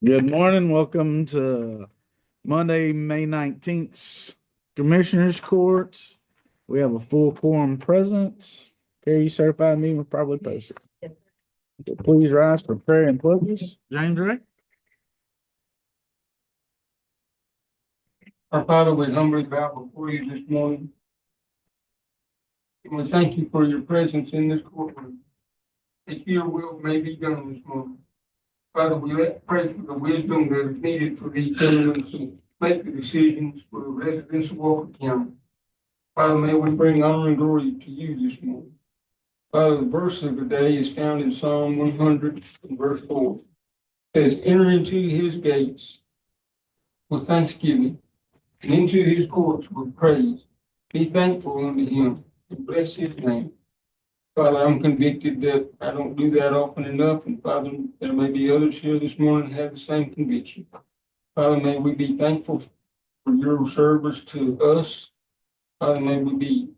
Good morning. Welcome to Monday, May 19th, Commissioners Court. We have a full quorum present. Carrie, you certified meeting was probably posted. Please rise for prayer and pledges. James Ray. Our Father, we humbly bow before you this morning. And we thank you for your presence in this courtroom, that your will may be done this morning. Father, we pray for the wisdom that is needed for these gentlemen to make the decisions for the residents of Walker County. Father, may we bring honor and glory to you this morning. Father, the verse of the day is found in Psalm 100 and verse 4. It says, enter into his gates with thanksgiving and into his courts with praise. Be thankful unto him and bless his name. Father, I'm convicted that I don't do that often enough, and Father, there may be others here this morning who have the same conviction. Father, may we be thankful for your service to us. Father, may we be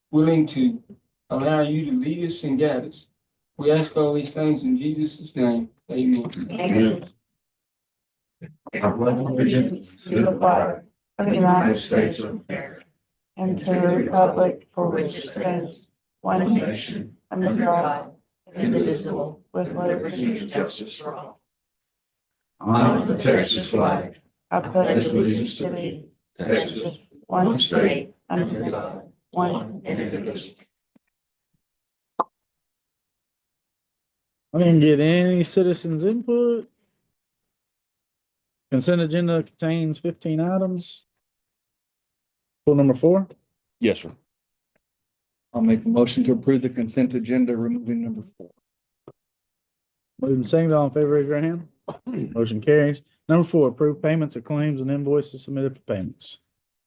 willing to allow you to lead us and guide us. We ask all these things in Jesus' name. Amen. Amen. I pledge allegiance to the flag of the United States of America and to the republic for which it stands, one nation, under God, indivisible, with liberty and justice for all. Honor the Texas flag. I pledge allegiance to thee, Texas, one state, under God, one indivisible. I didn't get any citizens input. Consent agenda contains 15 items. Pull number 4. Yes, sir. I'll make a motion to approve the consent agenda, removing number 4. Moving second, all in favor, raise your hand. Motion carries. Number 4, approve payments of claims and invoices submitted for payments.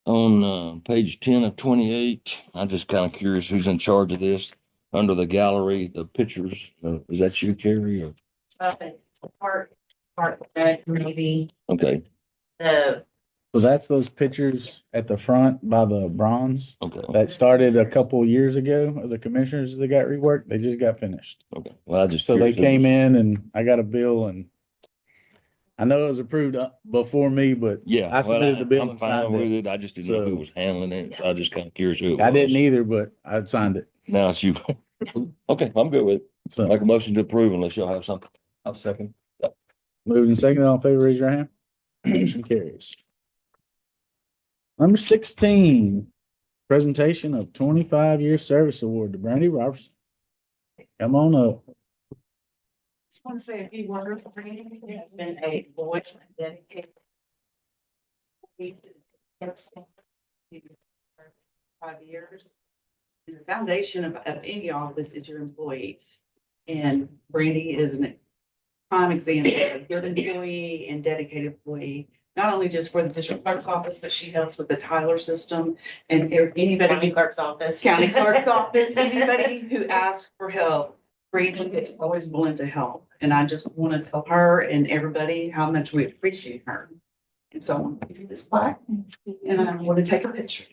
On page 10 of 28, I'm just kind of curious who's in charge of this. Under the gallery, the pictures, is that you, Carrie? Or? Part of that maybe Okay, the So that's those pictures at the front by the bronze okay, that started a couple years ago of the commissioners that got reworked. They just got finished. okay. Well, I just. So they curious who came was- in and I got a bill and I know it was approved before me, but Yeah. I submitted the bill I'm and fine signed with it. it. I just didn't know who So- was handling it. So I just kind of curious who it was. I didn't either, but I signed it. Now it's you. Okay, I'm good with it. So Make a motion to approve unless y'all have something. I'll second. moving second, all in favor, raise your hand. Motion carries. Number 16, presentation of 25-year service award to Brandy Robertson. Come on up. just want to say a few words. It's been a voice dedicated. 5 years. The foundation of any office is your employees. And Brandy is a prime example of a good employee and dedicated employee, not only just for the district clerk's office, but she helps with the Tyler system and anybody. County clerk's office. County clerk's office, anybody who asks for help, Brandy is always willing to help. And I just want to tell her and everybody how much we appreciate her. And so I want to give you this plaque and I want to take a picture.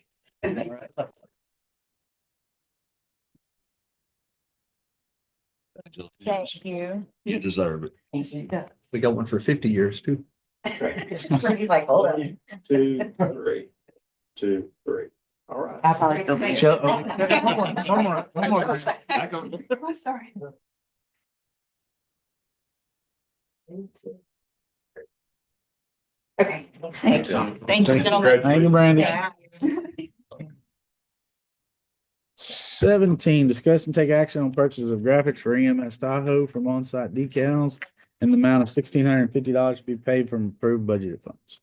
Thank you. You deserve it. We got one for 50 years too. He's like, hold on. 2, 3, 2, 3. All right. I probably still be. Shut up. One more. Oh, sorry. Okay, thank you. Thank you, gentlemen. Thank you, Brandy. Yeah. 17, discuss and take action on purchase of graphics for EMS Tahoe from on-site decals in the amount of $1,650 to be paid from approved budgeted funds.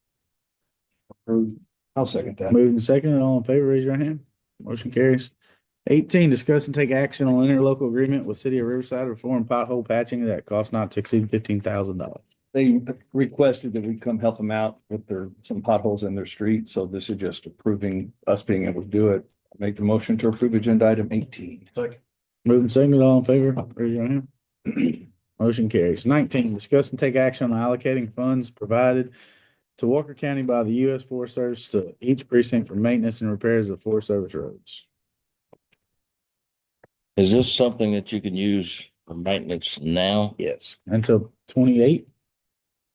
I'll second that. Moving second, all in favor, raise your hand. Motion carries. 18, discuss and take action on interlocal agreement with City of Riverside for flooring pothole patching that costs not to exceed $15,000. They requested that we come help them out with some potholes in their street. So this is just approving us being able to do it. Make the motion to approve agenda item 18. Moving second, all in favor, raise your hand. Motion carries. 19, discuss and take action on allocating funds provided to Walker County by the U.S. Forest Service to each precinct for maintenance and repairs of Forest Service roads. Is this something that you can use for maintenance now? Yes. Until 28.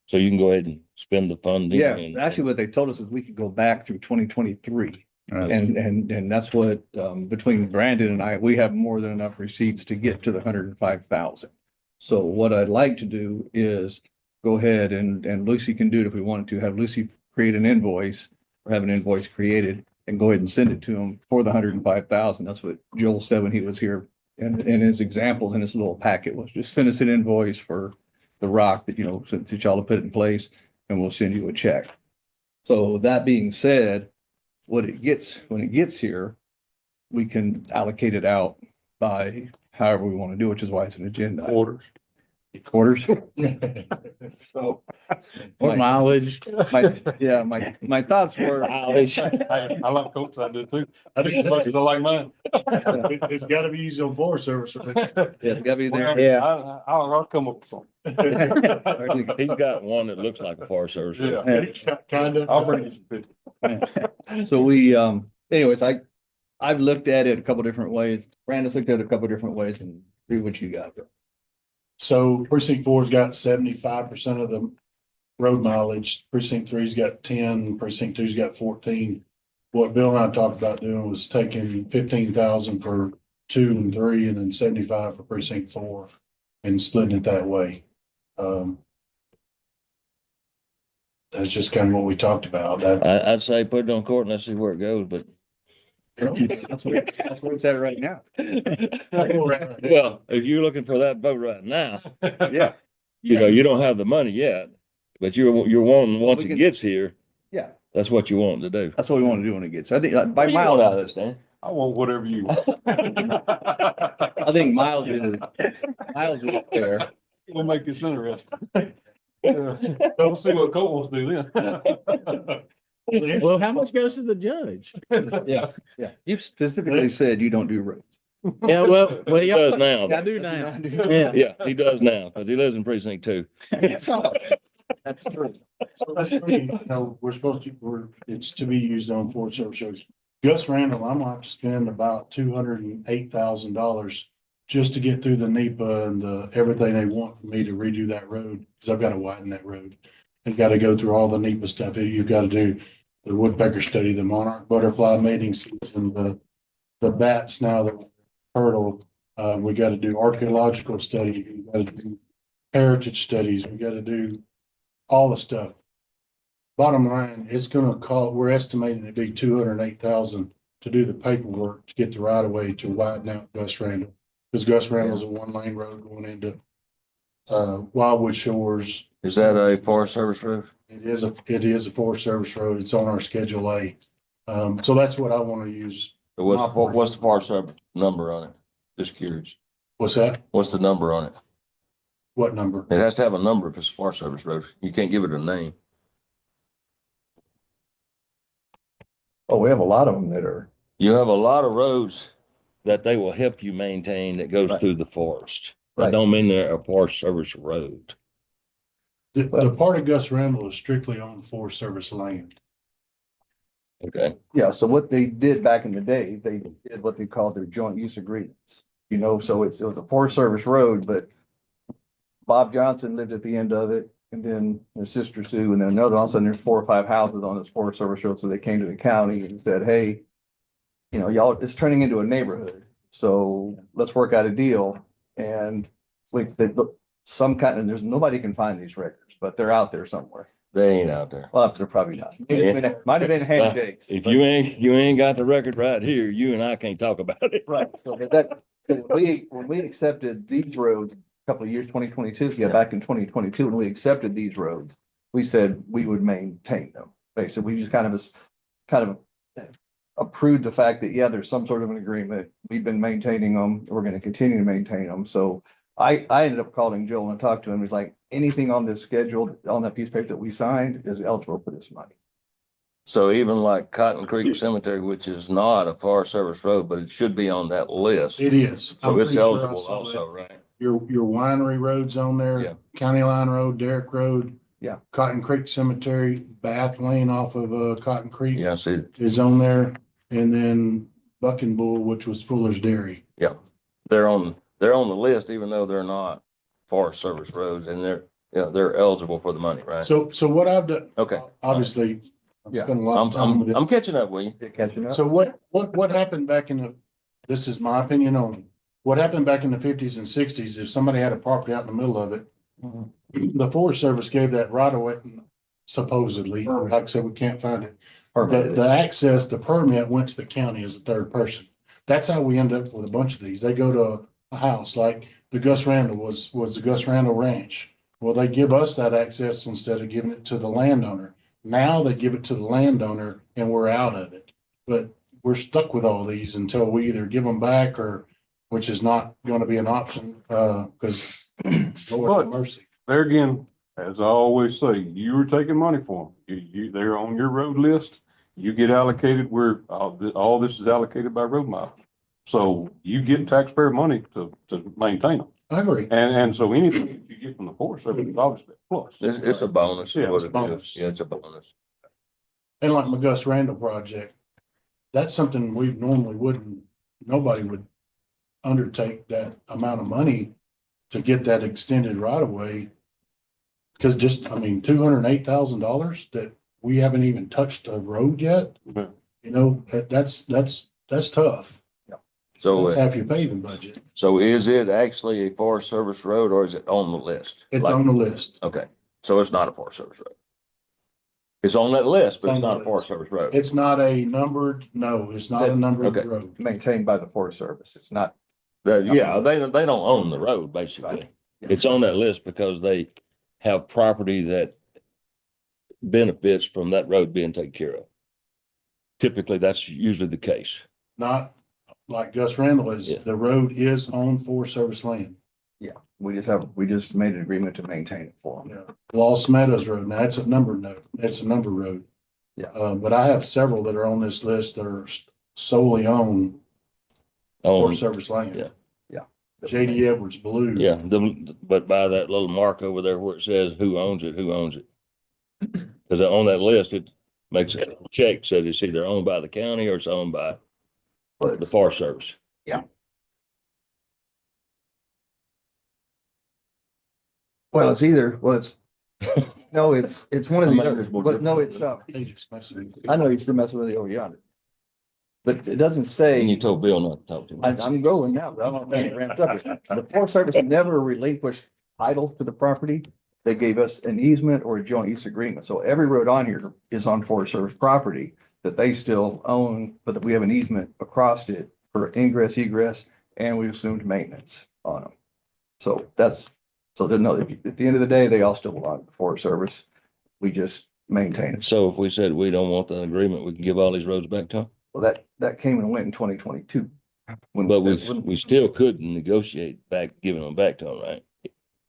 So you can go ahead and spend the funding. Yeah, and- actually what they told us is we could go back through 2023. Right. And that's what, between Brandon and I, we have more than enough receipts to get to the 105,000. So what I'd like to do is go ahead and Lucy can do it if we wanted to, have Lucy create an invoice or have an invoice created and go ahead and send it to him for the 105,000. That's what Joel said when he was here. And his examples in his little packet was just send us an invoice for the rock that, that y'all have put in place and we'll send you a check. So that being said, when it gets here, we can allocate it out by however we want to do, which is why it's an agenda. Quarters. Quarters. So Or mileage. my thoughts were, Mileage. I like Colts, I do too. I think as much as I like mine. It's gotta be used on Forest Service. it's gotta be there. Yeah. I'll come up with something. He's got one that looks like a Forest Service. road. Yeah. Kind of. I'll bring you some pictures. So anyways, I've looked at it a couple different ways. Brandon's looked at it a couple different ways and see what you got. So precinct 4's got 75% of the road mileage. Precinct 3's got 10, precinct 2's got 14. What Bill and I talked about doing was taking 15,000 for 2 and 3 and then 75 for precinct 4 and splitting it that way. That's just kind of what we talked about. I'd say put it on court and let's see where it goes, but. That's where it's at right now. Well, if you're looking for that vote right now, Yeah, you don't have the money yet, but you're wanting, once We it can- gets here, yeah, that's what you want to do. that's what we want to do when it gets. I think by What do you want out of miles, this, Dan? I want whatever you want. I think miles is there. We'll make this interesting. We'll see what Colt wants to do then. Well, how much goes to the judge? Yeah. You specifically said you don't do roads. Yeah, well, He does yeah, now. I do now. Yeah, Yeah. Yeah, he does now, because he lives in precinct 2. that's true. So that's, we're supposed to, it's to be used on Forest Service roads. Gus Randall, I'm gonna have to spend about $208,000 just to get through the NEPA and everything they want for me to redo that road, because I've got to widen that road. They've got to go through all the NEPA stuff. You've got to do the woodpecker study, the monarch butterfly mating season, the bats now, the turtle. We got to do archaeological study. We got to do heritage studies. We got to do all the stuff. Bottom line, it's gonna we're estimating it'd be 208,000 to do the paperwork to get the right of way to widen out Gus Randall. Because Gus Randall's a 1-lane road going into Wildwood Shores. Is that a Forest Service road? It is a Forest Service road. It's on our Schedule A. So that's what I want to use. What's the Forest Service number on it? Just curious. What's that? What's the number on it? What number? It has to have a number if it's a Forest Service road. You can't give it a name. Oh, we have a lot of them that are. You have a lot of roads that they will help you maintain that goes Right. through the forest. That Right. don't mean they're a Forest Service road. The part of Gus Randall is strictly on Forest Service land. Okay, Yeah, so what they did back in the day, they did what they called their joint use agreements. So it was a Forest Service road, but Bob Johnson lived at the end of it, and then his sister Sue, and then another, all of a sudden there's 4 or 5 houses on this Forest Service road, so they came to the county and said, hey, y'all, it's turning into a neighborhood, so let's work out a deal. And there's nobody can find these records, but they're out there somewhere. they ain't out there. Well, they're probably not. Might have been handshakes. If but- you ain't got the record right here, you and I can't talk about it. Right, so when we accepted these roads a couple of years, 2022, back in 2022, when we accepted these roads, we said we would maintain them. Basically, we just kind of approved the fact that, yeah, there's some sort of an agreement. We've been maintaining them. We're going to continue to maintain them. So I ended up calling Joel and talked to him. He's like, anything on this schedule, on that piece of paper that we signed is eligible for this money. So even like Cotton Creek Cemetery, which is not a Forest Service road, but it should be on that list. It is. I'm So it's pretty sure I eligible saw also, that. right? Your winery roads on Yeah. there, County Line Road, Derrick Road. Yeah. Cotton Creek Cemetery, Bath Lane off of Cotton Creek Yeah, see, is on there. And then Buck and Bull, which was Fuller's Dairy. they're on the list, even though they're not Forest Service roads, and Yeah, they're eligible for the money, right? So what I've done, Okay. obviously, I've Yeah. spent a lot I'm, of time with it. I'm catching up with you. You're catching up. So what happened back in this is my opinion only. What happened back in the fifties and sixties, if somebody had a property out in the middle of it, the Forest Service gave that right away, supposedly, like I said, we can't find it. The access, the permit went to the county as a third person. That's how we end up with a bunch of these. They go to a house, like the Gus Randall was the Gus Randall Ranch. Well, they give us that access instead of giving it to the landowner. Now they give it to the landowner and we're out of it. But we're stuck with all these until we either give them back or, which is not gonna be an option, because Lord have mercy. There again, as I always say, you were taking money for them. They're on your road list. You get allocated where all this is allocated by road mile. So you get taxpayer money to maintain them. I agree. And so anything you get from the Forest Service is obviously a plus. It's a bonus. is Yeah, what it's a it bonus. is. Yeah, it's a bonus. And like my Gus Randall project, that's something we normally nobody would undertake that amount of money to get that extended right of way. Because $208,000 that we haven't even touched a road yet, Yeah. that's tough. So, That's half your paving budget. so is it actually a Forest Service road or is it on the list? It's Like- on the list. Okay, so it's not a Forest Service road. It's on that list, but It's it's on not the a Forest Service road. It's not a numbered, no, it's not a numbered Okay. road. Maintained by the Forest Service. It's not. Yeah, they don't own the road, basically. Right. It's on that list because they have property that benefits from that road being taken care of. Typically, that's usually the case. Not like Gus Randall is, Yeah. the road is on Forest Service land. We just made an agreement to maintain it for them. Yeah, Lost Meadows Road, now it's a numbered note, it's a number road. Yeah. But I have several that are on this list that are solely on On, Forest Service land. Yeah. JD Edwards Blue. yeah, but by that little mark over there where it says who owns it. Because on that list, it makes a check, said it's either owned by the county or it's owned by Well, the it's- Forest Service. Well, it's either, no, it's one of the I other, might as well but just- no, it's not. They just mess with it. I know you're still messing with it over yonder. But it doesn't And say, you told Bill not to talk to me. I'm going now, but I don't know if I'm ramped up. The Forest Service never relinquished title to the property. They gave us an easement or a joint use agreement. So every road on here is on Forest Service property that they still own, but that we have an easement across it for ingress, egress, and we assumed maintenance on them. So then, no, at the end of the day, they all still belong to the Forest Service. We just maintain it. So if we said we don't want the agreement, we can give all these roads back to them? Well, that came and went in 2022. When But when- we still could negotiate back, giving them back to them, right?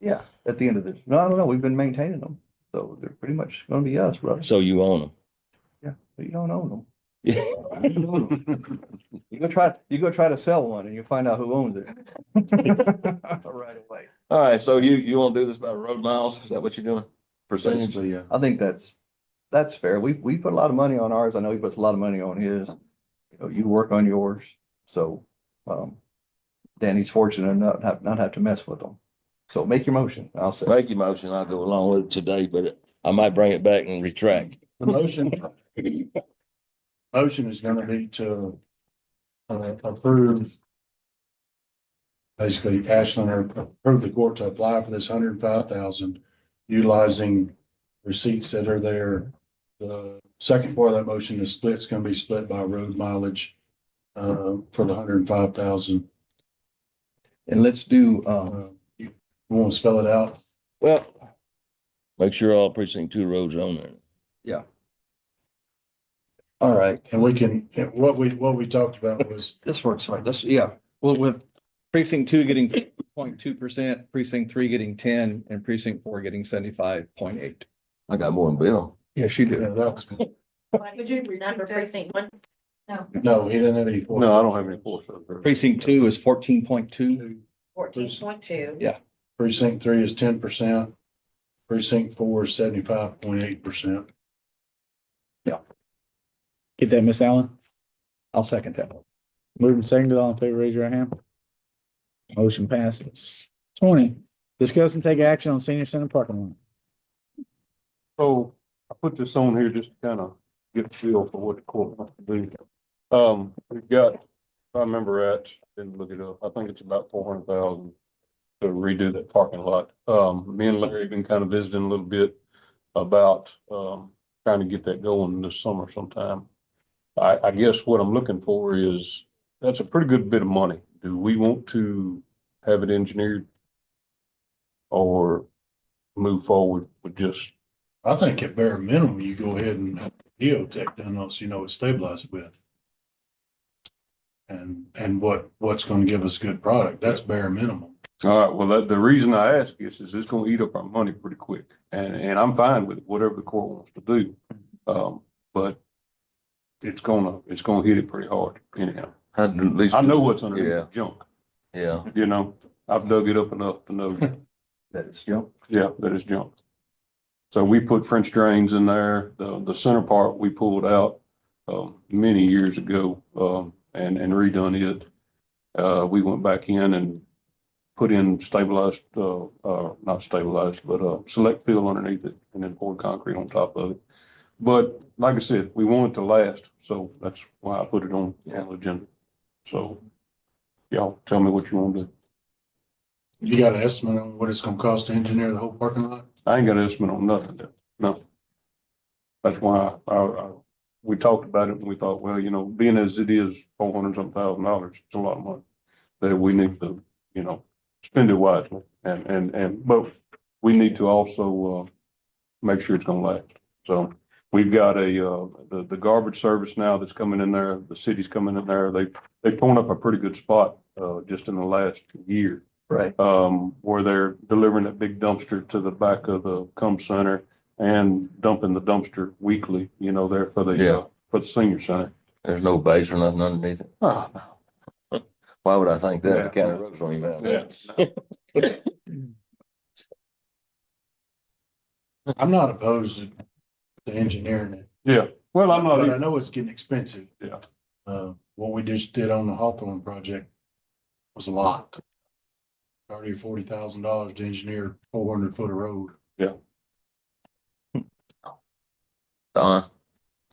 Yeah, at the end of the, no, I don't know, we've been maintaining them, so they're pretty much gonna be us, brother. So you own them. Yeah, but you don't own them. Yeah. You go try to sell one and you find out who owns it. Right away. All right, so you want to do this by road miles? Is that what you're doing? Percentage? Basically, yeah. I think that's fair. We put a lot of money on ours. I know he puts a lot of money on his. You work on yours, so, Danny's fortunate enough not have to mess with them. So make your motion, I'll say. Make your motion. I'll go along with it today, but I might bring it back and retract. The motion is gonna be to approve. Basically, Ashland or approve the court to apply for this 105,000, utilizing receipts that are there. The second part of that motion is split, it's gonna be split by road mileage for the 105,000. And let's do, You want to spell it out? well, Make sure all precinct 2 roads are on there. all right, And we can, what we talked about was, this works fine. Well, with precinct 2 getting 0.2%, precinct 3 getting 10, and precinct 4 getting 75.8. I got more than Bill. Yes, you yeah, do. that was, Would you remember precinct one? no, he didn't have any. No, I don't have any force. Precinct 2 is 14.2. 14.2. Precinct 3 is 10%. Precinct 4 is 75.8%. Get that, Miss Allen? I'll second that. Moving seconded, all in favor, raise your hand. Motion passes. 20, Discuss and take action on senior center parking lot. So I put this on here just to kind of get a feel for what the court wants to do. We've got, if I remember right, didn't look it up, I think it's about 400,000 to redo that parking lot. Me and Larry have been kind of visiting a little bit about, trying to get that going this summer sometime. I guess what I'm looking for is, that's a pretty good bit of money. Do we want to have it engineered? Or move forward with just, I think at bare minimum, you go ahead and have geotech done, so you know it's stabilized with. And what's gonna give us a good product, that's bare minimum. all right, well, the reason I ask is it's gonna eat up our money pretty quick. And I'm fine with whatever the court wants to do. But it's gonna hit it pretty hard anyhow. At least. I know what's underneath Yeah. the junk, Yeah, you know, I've dug it up enough to know, That is, junk. yeah, that it's junk. So we put French drains in there. The center part we pulled out, many years ago, and redone it. We went back in and put in stabilized, not stabilized, but, select fill underneath it and then poured concrete on top of it. But like I said, we want it to last, so that's why I put it on the agenda. So y'all tell me what you want to do. You got an estimate on what it's gonna cost to engineer the whole parking lot? I ain't got an estimate on nothing, no. That's why we talked about it and we thought, well, you know, being as it is $400-some thousand, it's a lot of money. That we need to, you know, spend it wisely but we need to also, make sure it's gonna last. So we've got the garbage service now that's coming in there, the city's coming in there, they've torn up a pretty good spot, just in the last year. Right. Where they're delivering that big dumpster to the back of the center and dumping the dumpster weekly, you know, there for Yeah. the senior center. there's no base or nothing underneath it. Oh, no. Why would I think that? Yeah. The county roads don't even have Yeah. that. I'm not opposed to engineering it. Yeah, well, I'm not, But I either. know it's getting expensive. Yeah. What we just did on the Hawthorne project was a lot. $30,000 or $40,000 to engineer 400 foot of road. Don,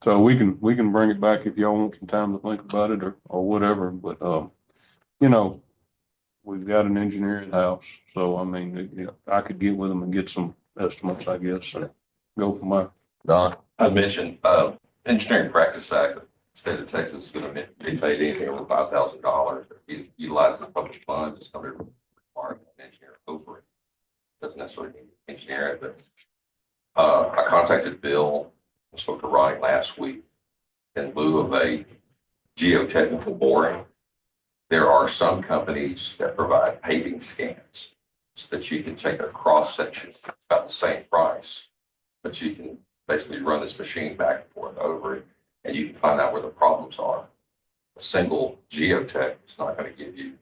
so we can bring it back if y'all want some time to think about it or whatever, but, you know, we've got an engineer in house, so I mean, you know, I could get with them and get some estimates, I guess, and go from there. Don, I mentioned, Engineering Practice Act, state of Texas is gonna dictate anything over $5,000. Utilizing the public funds, it's gonna require an engineer over it. Doesn't necessarily mean engineer it, but, I contacted Bill, I spoke to Ronnie last week. In lieu of a geotechnical boring, there are some companies that provide paving scans so that you can take a cross section, about the same price, but you can basically run this machine back and forth over it, and you can find out where the problems are. A single geotech is not going to give you,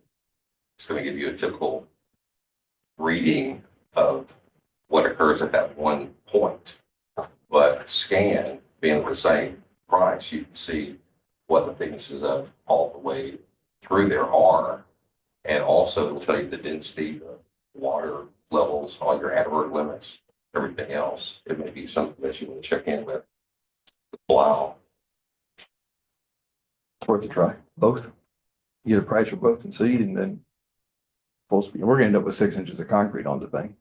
it's going to give you a typical reading of what occurs at that one point. But scan, being the same price, you can see what the thicknesses of all the way through there are. And also it'll tell you the density, the water levels, all your adverse limits, everything else. It may be something that you want to check in with. Wow. It's worth a try, both. Get a price for both and see, and then we're gonna end up with 6 inches of concrete on the thing.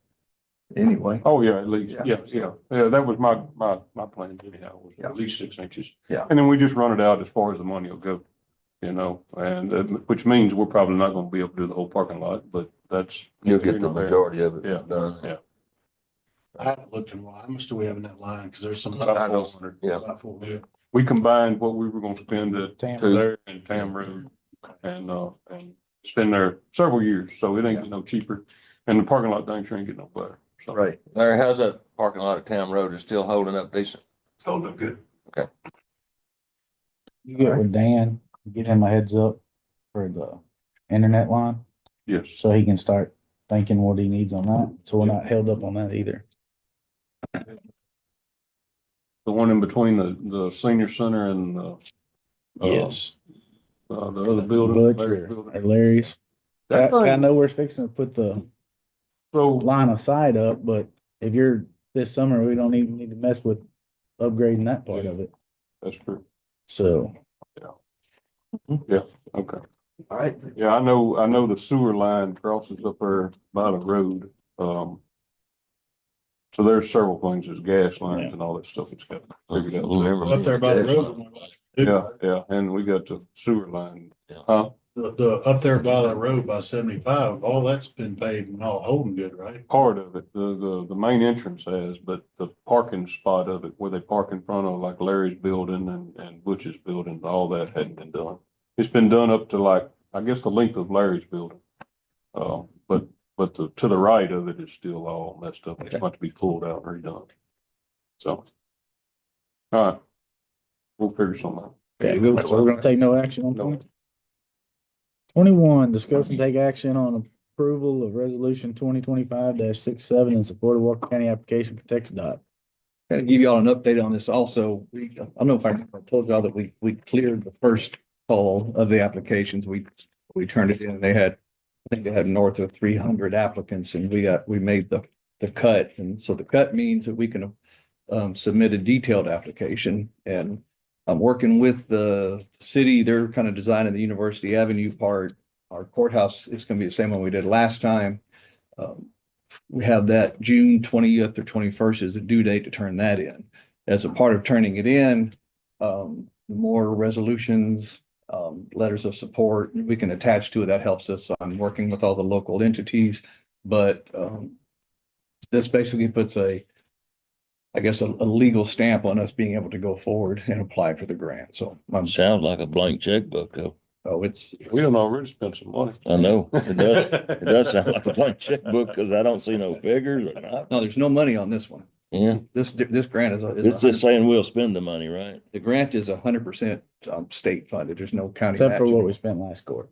Anyway, Oh, yeah, at least, Yeah. yeah, that was my plan anyhow, was Yeah. at least 6 inches. Yeah. And then we just run it out as far as the money will go, you know, and, which means we're probably not gonna be able to do the whole parking lot, but that's. you'll get the you know, there. majority of it Yeah, done. yeah. I haven't looked in a while. How much do we have in that line? Cause there's some. About 400. Yeah. About 400. We combined what we were gonna spend at Tam. there and Tam Road and spend there several years, so it ain't getting no cheaper. And the parking lot dang sure ain't getting no better. So. right. Larry, how's that parking lot at Town Road? Is still holding up decent? So look good. You get with Dan, give him a heads up for the internet line, Yes, so he can start thinking what he needs on that, so we're not held up on that either. the one in between the senior center and, the other building. Butch Larry's or building. or Larry's. That I thing- know we're fixing to put the So, line of sight up, but if you're this summer, we don't even need to mess with upgrading that part of it. that's true. So, Okay. All right. Yeah, I know the sewer line crosses up there by the road. So there's several things, there's gas lines and all that stuff that's got figured out. Remember me. Up there by the road. Yeah, and we got the sewer line. Yeah. Huh? The, up there by the road by 75, all that's been paved and all holding good, right? Part of it, the main entrance has, but the parking spot of it where they park in front of like Larry's building and Butch's building, all that hadn't been done. It's been done up to like, I guess the length of Larry's building. But to the right of it is still all messed up. It's about to be pulled out and redone. So. All right. We'll figure something out. yeah, good. So we're gonna take no action on No. 20. 21, discuss and take action on approval of resolution 2025-67 in support of Walker County application for Text dot. Kind of give y'all an update on this also. I don't know if I told y'all that we cleared the first call of the applications. We turned it in and I think they had north of 300 applicants and we made the cut. And so the cut means that we can submit a detailed application. And I'm working with the city. They're kind of designing the University Avenue part. Our courthouse is going to be the same one we did last time. We have that June 20th or 21st is the due date to turn that in. As a part of turning it in, more resolutions, letters of support we can attach to it. That helps us on working with all the local entities. But this basically puts a legal stamp on us being able to go forward and apply for the grant. So Sounds like a blank checkbook though. We done already spent some money. I know, it does. It does sound like a blank checkbook because I don't see no figures or not. no, there's no money on this one. Yeah, This grant is. it's just saying we'll spend the money, right? The grant is 100% state funded. There's no county. Except for match. what we spent last quarter.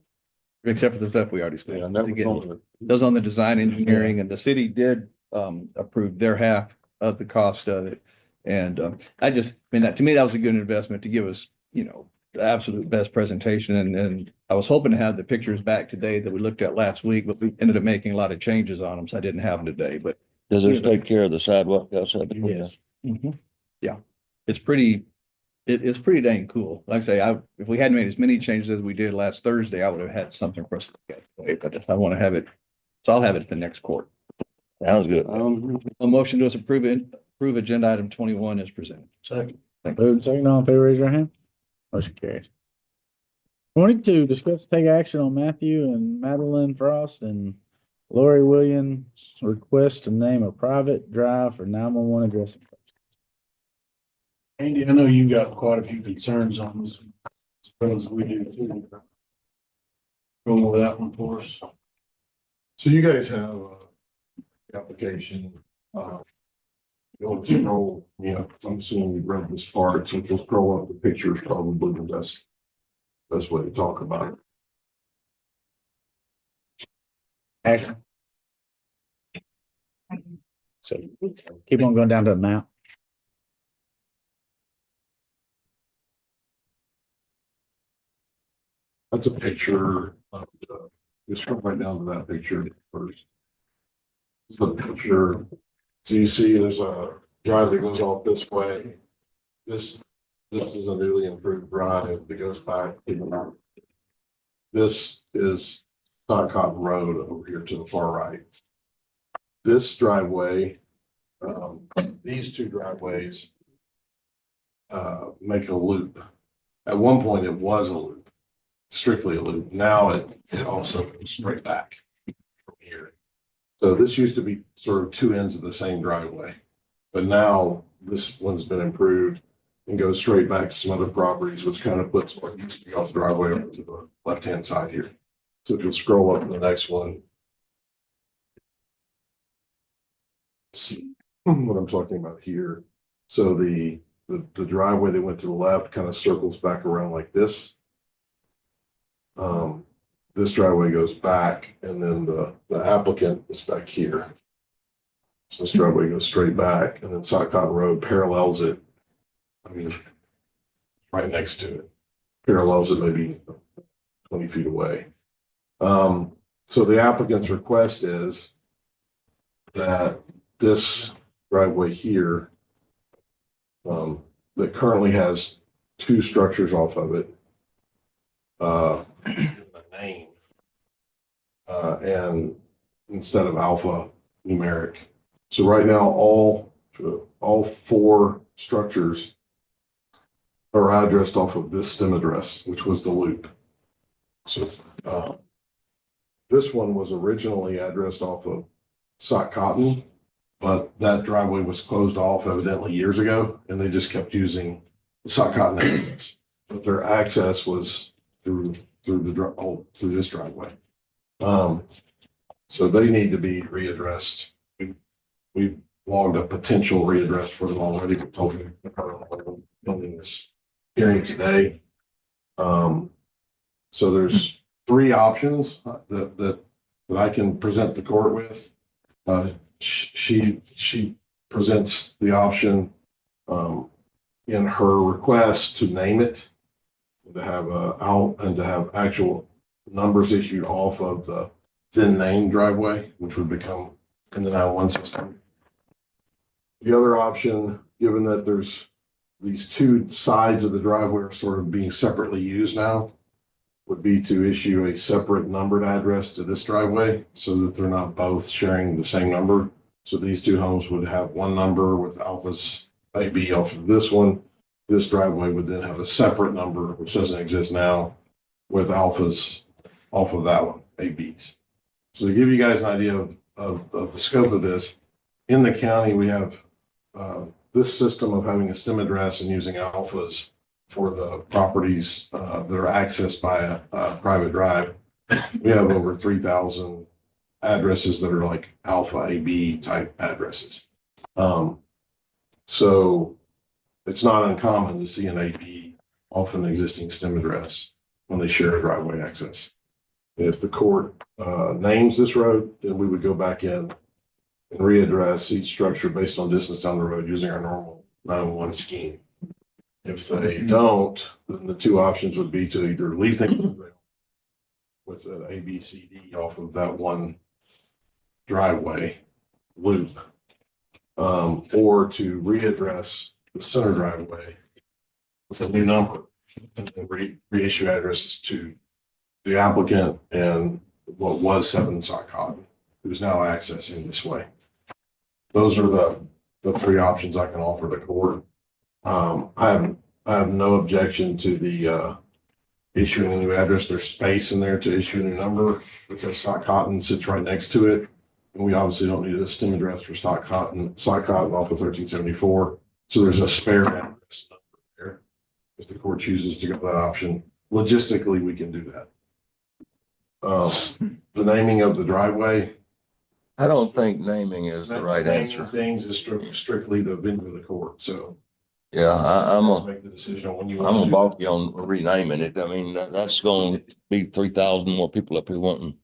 Except for the stuff we already Yeah, spent. and that To was get- on the- Those on the design engineering, and the city did approve their half of the cost of it. And that to me, that was a good investment to give us, the absolute best presentation. And I was hoping to have the pictures back today that we looked at last week, but we ended up making a lot of changes on them, so I didn't have them today, but Does this take care of the sidewalk outside? the Yes. yeah, it's pretty dang cool. Like I say, if we hadn't made as many changes as we did last Thursday, I would have had something for us to look at today, but I want to have it. So I'll have it at the next court. Sounds good. A motion to us approve agenda item 21 is presented. Second. Moved and second, all in favor, raise your hand. Motion carries. 22, discuss take action on Matthew and Madeline Frost and Lori Williams' request to name a private drive for 911 addressing. Andy, I know you got quite a few concerns on this, as well as we do too. Go over that one for us. So you guys have application, you'll scroll, I'm assuming you read this part, so just scroll up the pictures, probably the best way to talk about it. Excellent. So keep on going down to the map. That's a picture of just scroll right down to that picture first. It's a picture, so you see there's a drive that goes off this way. This is a newly improved drive that goes back. This is Scott Cotton Road over here to the far right. This driveway, these two driveways make a loop. At one point, it was a loop, strictly a loop. Now it also goes straight back from here. So this used to be sort of two ends of the same driveway, but now this one's been improved and goes straight back to some other properties, which kind of puts what used to be off the driveway over to the left-hand side here. So if you'll scroll up to the next one. See what I'm talking about here. So the driveway that went to the left kind of circles back around like this. This driveway goes back, and then the applicant is back here. So this driveway goes straight back, and then South Cotton Road parallels it. I mean, right next to it, parallels it maybe 20 feet away. So the applicant's request is that this driveway here, that currently has two structures off of it, the name, and instead of alpha numeric. So right now, all four structures are addressed off of this stem address, which was the loop. So, this one was originally addressed off of Sock Cotton, but that driveway was closed off evidently years ago, and they just kept using the Sock Cotton address. But their access was through this driveway. So they need to be readdressed. We've logged a potential readdress for them already. We told them building this hearing today. So there's three options that I can present the court with. She presents the option in her request to name it, to have actual numbers issued off of the then named driveway, which would become in the 911 system. The other option, given that there's these two sides of the driveway are sort of being separately used now, would be to issue a separate numbered address to this driveway so that they're not both sharing the same number. So these two homes would have one number with Alpha's AB off of this one. This driveway would then have a separate number, which doesn't exist now, with Alpha's off of that one, AB's. So to give you guys an idea of the scope of this, in the county, we have this system of having a stem address and using Alphas for the properties that are accessed by a private drive. We have over 3,000 addresses that are like Alpha AB type addresses. So it's not uncommon to see an AB off an existing stem address when they share a driveway access. If the court names this road, then we would go back in and readdress each structure based on distance down the road using our normal 911 scheme. If they don't, then the two options would be to either leave things with an A, B, C, D off of that one driveway loop, or to readdress the center driveway with a new number and then reissue addresses to the applicant and what was 7 Sock Cotton, who's now accessing this way. Those are the three options I can offer the court. I have no objection to the issuing a new address. There's space in there to issue a new number because Sock Cotton sits right next to it. And we obviously don't need a stem address for Sock Cotton off of 1374. So there's a spare address number there. If the court chooses to go that option, logistically, we can do that. The naming of the driveway. I don't think naming is the right answer. Things is strictly the venue of the court. So Yeah, I'm let's gonna, make the decision on when you I'm want gonna to. balk you on renaming it. I mean, that's gonna be 3,000 more people up here wanting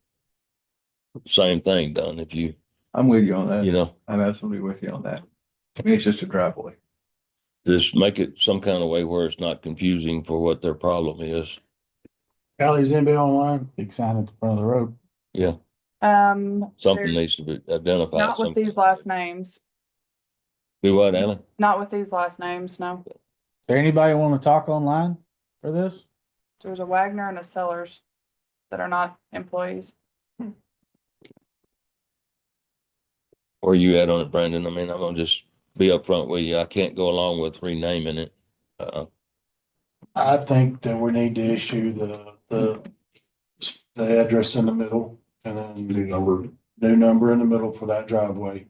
the same thing done if you I'm with you on that. know, I'm absolutely with you on that. I mean, it's just a driveway. just make it some kind of way where it's not confusing for what their problem is. Callie, is anybody online? Big sign at the front of the road. Yeah, Something something needs to be identified. not with these last names, Do what, Alan? not with these last names, no. Is there anybody want to talk online for this? There's a Wagner and a Sellers that are not employees. Where are you at on it, Brandon? I mean, I'm gonna just be upfront with you. I can't go along with renaming it. I think that we need to issue the address in the middle and then New number. new number in the middle for that driveway.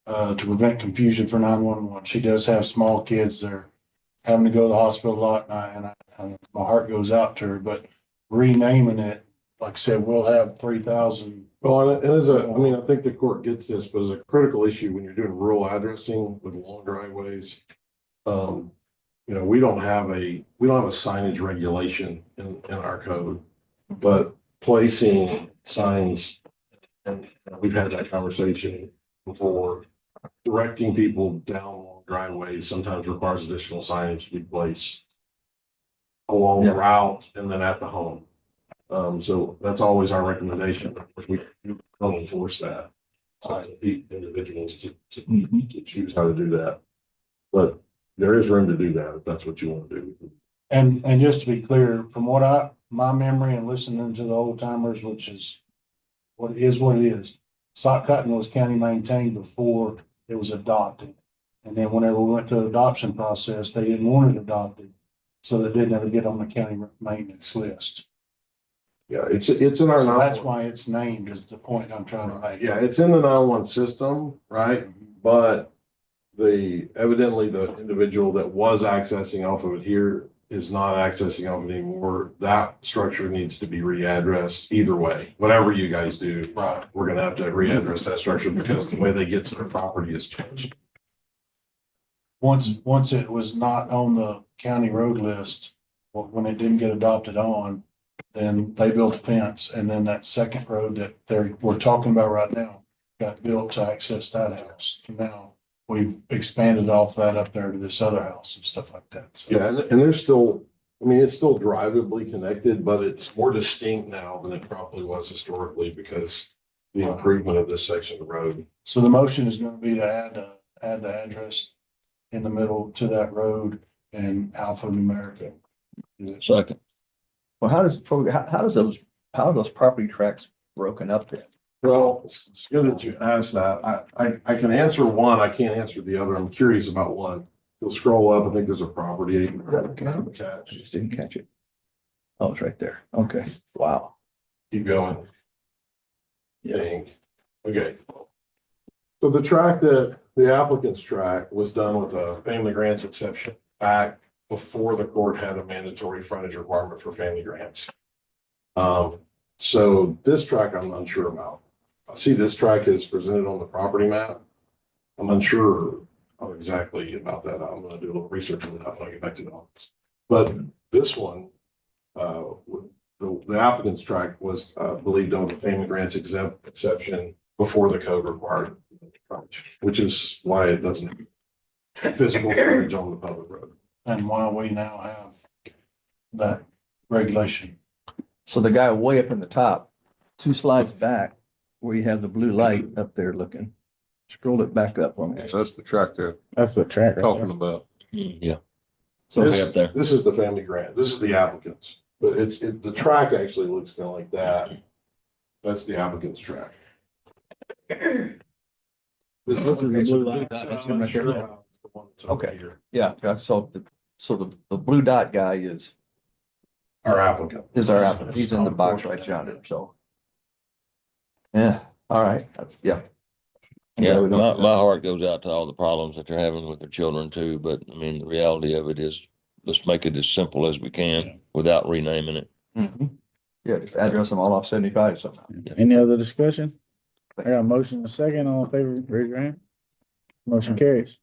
To prevent confusion for 911. She does have small kids. They're having to go to the hospital a lot and my heart goes out to her, but renaming it, like I said, we'll have 3,000. Well, and I think the court gets this, but as a critical issue when you're doing rural addressing with long driveways, we don't have a signage regulation in our code, but placing signs, and we've had that conversation before, directing people down long driveways sometimes requires additional signage to be placed along the route and then at the home. So that's always our recommendation. Of course, we don't enforce that. individuals to choose how to do that. But there is room to do that if that's what you want to do. And just to be clear, from my memory and listening to the old timers, which is what it is. Sock cutting was county maintained before it was adopted. And then whenever we went to the adoption process, they didn't want it adopted. So they didn't ever get on the county maintenance list. Yeah, it's in our. So that's why it's named is the point I'm trying to make. Yeah, it's in the 911 system, right? But evidently the individual that was accessing off of it here is not accessing off of it anymore. That structure needs to be readdressed either way. Whatever you guys do, Right. we're gonna have to readdress that structure because the way they get to their property has changed. Once it was not on the county road list, when it didn't get adopted on, then they built a fence, and then that second road that we're talking about right now got built to access that house. And now we've expanded off that up there to this other house and stuff like that. So. Yeah, and there's still, I mean, it's still drivably connected, but it's more distinct now than it probably was historically because the improvement of this section of the road. So the motion is going to be to add the address in the middle to that road and alphanumeric. Second. Well, how are those property tracks broken up then? Well, it's good that you asked that. I can answer one. I can't answer the other. I'm curious about one. You'll scroll up. I think there's a property. Okay. I just didn't catch it. Oh, it's right there. Okay. Wow. Keep going. Okay. So the track that the applicant's track was done with a family grants exception back before the court had a mandatory frontage requirement for family grants. So this track I'm unsure about. I see this track is presented on the property map. I'm unsure exactly about that. I'm gonna do a little research on that when I get back to the office. But this one, the applicant's track was believed on the family grants exception before the code required frontage, which is why it doesn't have physical frontage on the public road. And why we now have that regulation. So the guy way up in the top, 2 slides back, where you have the blue light up there looking, scroll it back up on me. So that's the track they're That's the track right talking there. about. Yeah. So This, way up there. this is the family grant. This is the applicant's, but the track actually looks kind of like that. That's the applicant's track. This This is the blue light. That's him right there. The one that's over Okay. here. Yeah, so the blue dot guy is Our applicant. our applicant. He's in the box right yonder, so. Yeah, all right, Yeah, my heart goes out to all the problems that they're having with their children too, but I mean, the reality of it is, let's make it as simple as we can without renaming it. Mhm. Yeah, just address them all off 75 somehow. Any other discussion? I got a motion and a second. All in favor, raise your hand. Motion carries.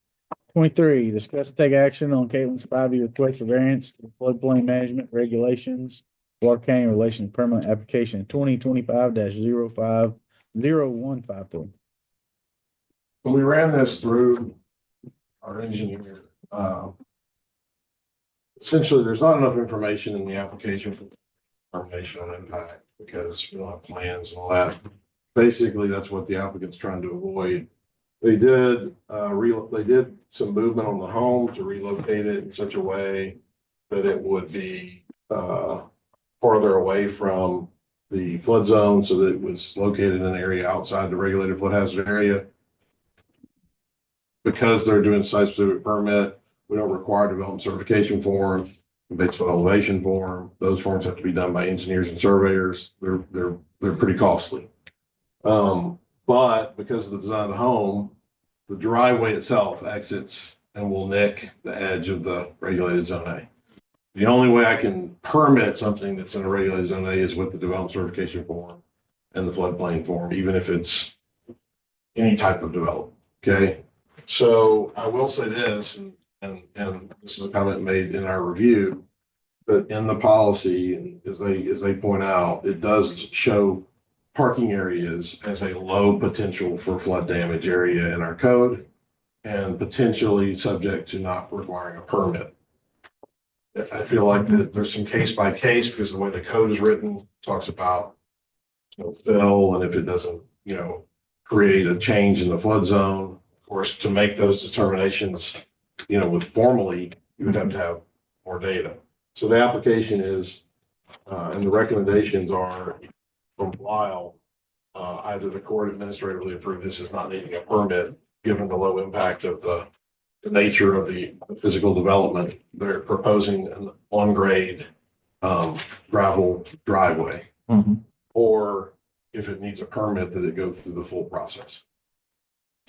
23, discuss and take action on Caitlin's 5-year request for variance to floodplain management regulations, Water County relation to permanent application 2025-050153. When we ran this through our engineer, essentially, there's not enough information in the application for determination on impact because we don't have plans and all that. Basically, that's what the applicant's trying to avoid. They did some movement on the home to relocate it in such a way that it would be farther away from the flood zone so that it was located in an area outside the regulated flood hazard area. Because they're doing site-specific permit, we don't require development certification form, based on elevation form. Those forms have to be done by engineers and surveyors. They're pretty costly. But because of the design of the home, the driveway itself exits and will nick the edge of the regulated zone A. The only way I can permit something that's in a regulated zone A is with the development certification form and the floodplain form, even if it's any type of development. Okay. So I will say this, and this is a comment made in our review, that in the policy, and as they point out, it does show parking areas as a low potential for flood damage area in our code and potentially subject to not requiring a permit. I feel like that there's some case by case because the way the code is written talks about fill, and if it doesn't, create a change in the flood zone. Of course, to make those determinations, with formally, you would have to have more data. So the application is, and the recommendations are from Lyle, either the court administratively approved this as not needing a permit, given the low impact of the nature of the physical development. They're proposing an on-grade gravel driveway. Or if it needs a permit, that it go through the full process.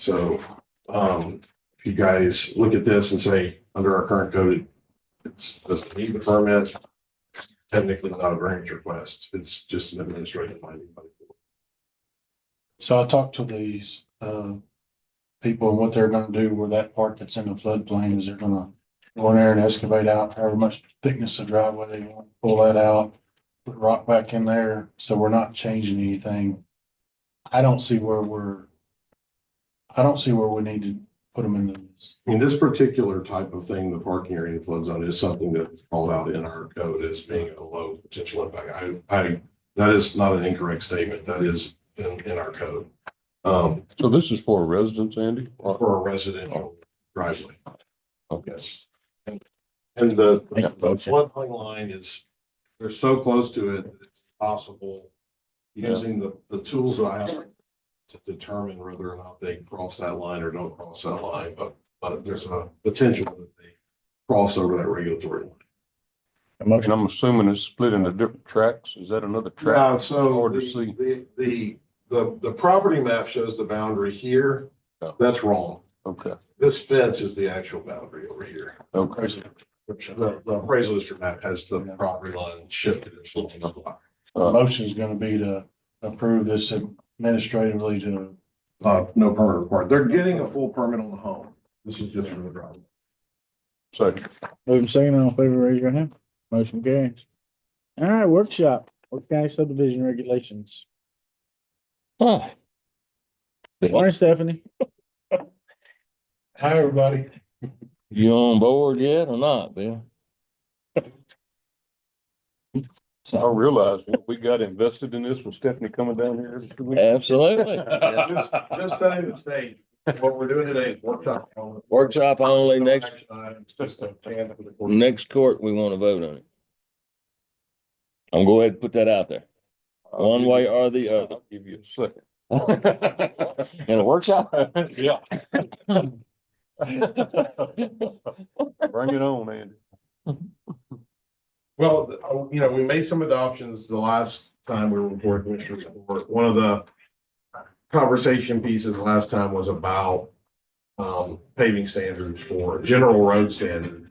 So if you guys look at this and say, under our current code, it doesn't need the permit, it's technically not a variance request. It's just an administrative finding. So I talked to these people and what they're gonna do with that part that's in the floodplain is they're gonna go in there and excavate out however much thickness of driveway they want, pull that out, put rock back in there, so we're not changing anything. I don't see where we need to put them into this. I mean, this particular type of thing, the parking area in the flood zone, is something that's called out in our code as being a low potential impact. That is not an incorrect statement. That is in our code. So this is for a residence, Andy? For a residential driveway. Yes. And the floodplain line is, they're so close to it, that it's possible using the tools that I have to determine whether or not they cross that line or don't cross that line, but there's a potential that they cross over that regulatory line. And I'm assuming it's split into different tracks. Is that another track? Yeah, so Hard to see. the property map shows the boundary here. Yeah. That's wrong. Okay, This fence is the actual boundary over here. okay. The appraisal district map has the property line shifted. Motion is gonna be to approve this administratively to, No permit required. They're getting a full permit on the home. This is just for the driveway. So Moving second, all in favor, raise your hand. Motion carries. All right, workshop, Worth County subdivision regulations. Oh. Morning, Stephanie. hi, everybody. You on board yet or not, Bill? I realized what we got invested in this with Stephanie coming down here every 2 weeks. Absolutely. Just setting the stage. What we're doing today is workshop. Workshop only, next It's just a chance for the court. next court, we want to vote on it. I'm going to go ahead and put that out there, one way or the other. I'll give you a second. In a workshop? Yeah. Bring it on, Andy. Well, we made some adoptions the last time we were before Commissioners Court. One of the conversation pieces last time was about paving standards for general road standards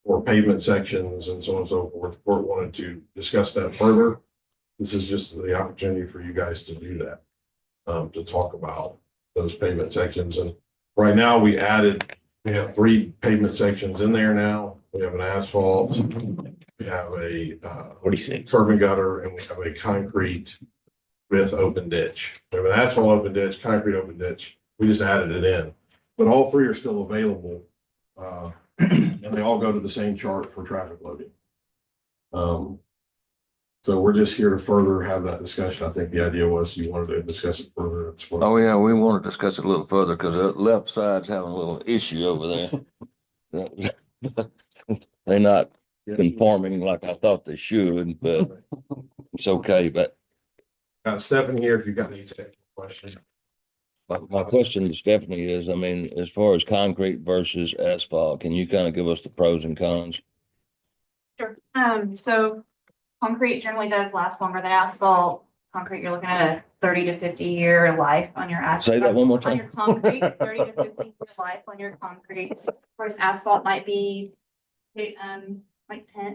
for pavement sections and so on and so forth. The court wanted to discuss that further. This is just the opportunity for you guys to do that, to talk about those pavement sections. And right now we have 3 pavement sections in there now. We have an asphalt, we have a 46. curb and gutter, and we have a concrete with open ditch. We have an asphalt open ditch, concrete open ditch. We just added it in, but all 3 are still available. And they all go to the same chart for traffic loading. So we're just here to further have that discussion. I think the idea was you wanted to discuss it further. That's what. Oh, yeah, we want to discuss it a little further because the left side's having a little issue over there. They're not conforming like I thought they should, but it's okay. But Stephanie here, if you've got any technical questions. my question to Stephanie is, I mean, as far as concrete versus asphalt, can you kind of give us the pros and cons? Sure. So concrete generally does last longer than asphalt. Concrete, you're looking at a 30 to 50-year life on your asphalt. Say that one more On your time. concrete, 30 to 50-year life on your concrete. Of course, asphalt might be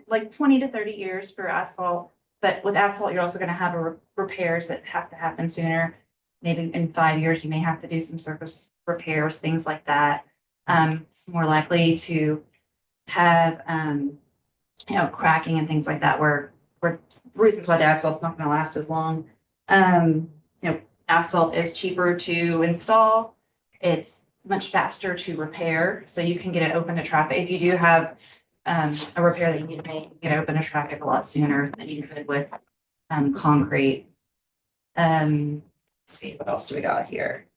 like 20 to 30 years for asphalt. But with asphalt, you're also going to have repairs that have to happen sooner. Maybe in 5 years, you may have to do some surface repairs, things like that. It's more likely to have, cracking and things like that, where reasons why the asphalt's not going to last as long. Asphalt is cheaper to install. It's much faster to repair, so you can get it open to traffic. If you do have a repair that you need to make, you get it open to traffic a lot sooner than you could with concrete. Let's see, what else do we got here?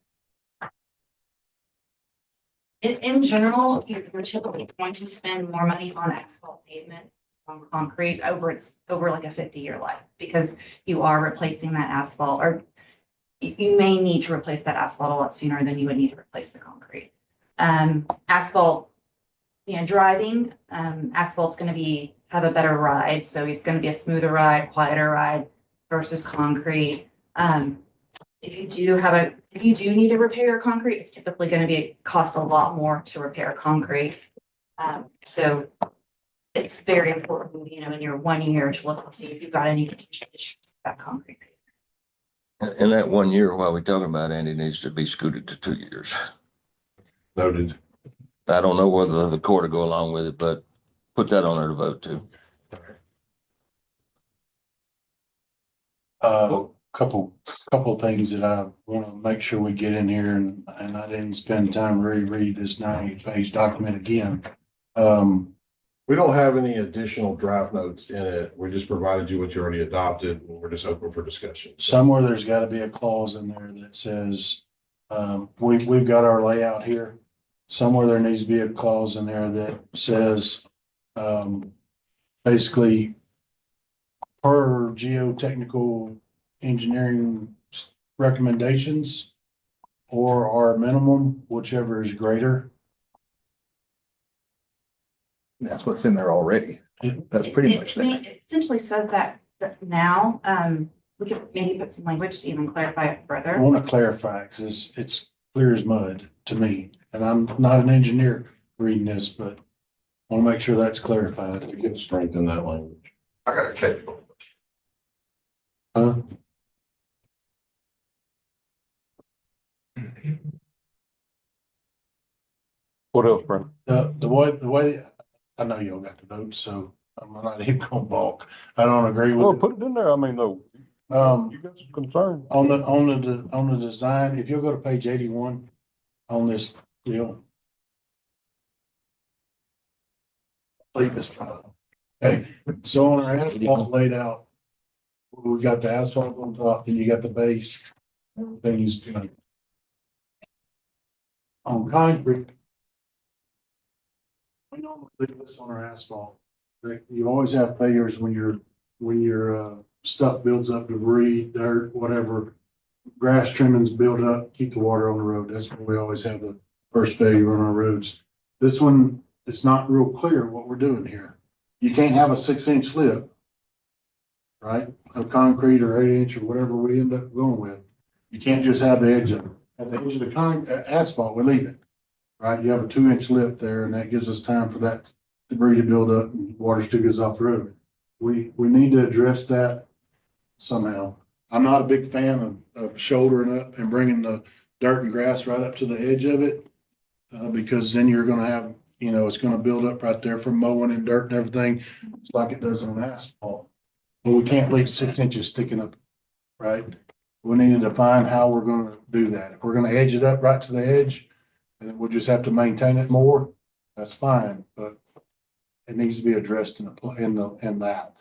In general, you're typically going to spend more money on asphalt pavement, on concrete over like a 50-year life, because you are replacing that asphalt, or you may need to replace that asphalt a lot sooner than you would need to replace the concrete. Asphalt, driving, asphalt's gonna have a better ride, so it's gonna be a smoother ride, quieter ride versus concrete. If you do need to repair concrete, it's typically gonna cost a lot more to repair concrete. So it's very important, in your 1 year to look and see if you've got any potential issues with that concrete. And that 1 year while we're talking about, Andy, needs to be scooted to 2 years. Noted. I don't know whether the court will go along with it, but put that on there to vote too. Couple of things that I want to make sure we get in here, and I didn't spend time to reread this 90-page document again. We don't have any additional draft notes in it. We just provided you what you already adopted, and we're just open for discussion. Somewhere there's got to be a clause in there that says, we've got our layout here. Somewhere there needs to be a clause in there that says, basically, per geotechnical engineering recommendations or our minimum, whichever is greater. That's what's in there already. That's pretty much there. It essentially says that now, we could maybe put some language to even clarify it I further. want to clarify because it's clear as mud to me, and I'm not an engineer reading this, but I want to make sure that's clarified. We can strengthen that language. I got a technical. Huh? What else, Brent? The way, I know y'all got the vote, so I'm not even gonna balk. I don't agree Well, with it. put it in there. I mean, though, you got some concern. On the design, if you'll go to page 81 on this deal. Leave this. Okay, so on our asphalt laid out, we got the asphalt on top, then you got the base. Then on concrete. We don't leave this on our asphalt. You always have failures when your stuff builds up, debris, dirt, whatever. Grass trimmings build up, keep the water on the road. That's where we always have the first failure on our roads. This one, it's not real clear what we're doing here. You can't have a 6-inch lip, right, of concrete or 8-inch or whatever we end up going with. You can't just have the edge of it. At the edge of the asphalt, we leave it, right? You have a 2-inch lip there, and that gives us time for that debris to build up and water still gets off the road. We need to address that somehow. I'm not a big fan of shouldering up and bringing the dirt and grass right up to the edge of it. Because then you're gonna have, it's gonna build up right there from mowing and dirt and everything, just like it does on asphalt. But we can't leave 6 inches sticking up, right? We need to define how we're gonna do that. If we're gonna edge it up right to the edge, and we'll just have to maintain it more, that's fine, but it needs to be addressed in that.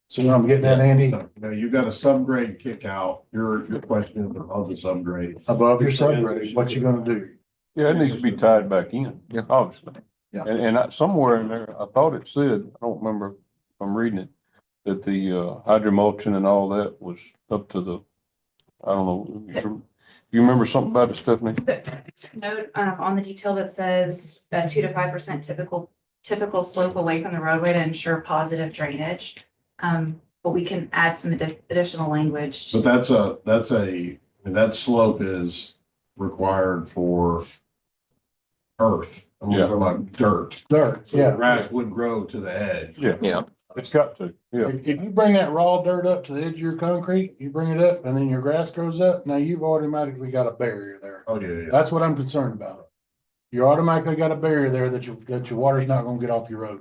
So what I'm getting at, Andy, Now, you got a subgrade kick out. Your question is above the subgrade. above your subgrade, what you gonna do? Yeah, it needs to be tied back in, Yeah. obviously. Yeah. And somewhere in there, I thought it said, I don't remember if I'm reading it, that the hydromulching and all that was up to the, I don't know. You remember something about it, Stephanie? Note, on the detail that says 2 to 5% typical slope away from the roadway to ensure positive drainage. But we can add some additional language. So that slope is required for earth. I'm talking about dirt. Dirt, So the yeah. grass would grow to the edge. Yeah. Yeah. It's got to, yeah. If you bring that raw dirt up to the edge of your concrete, you bring it up and then your grass grows up, now you've automatically got a barrier there. Oh, yeah, yeah. That's what I'm concerned about. You automatically got a barrier there that your water's not gonna get off your road.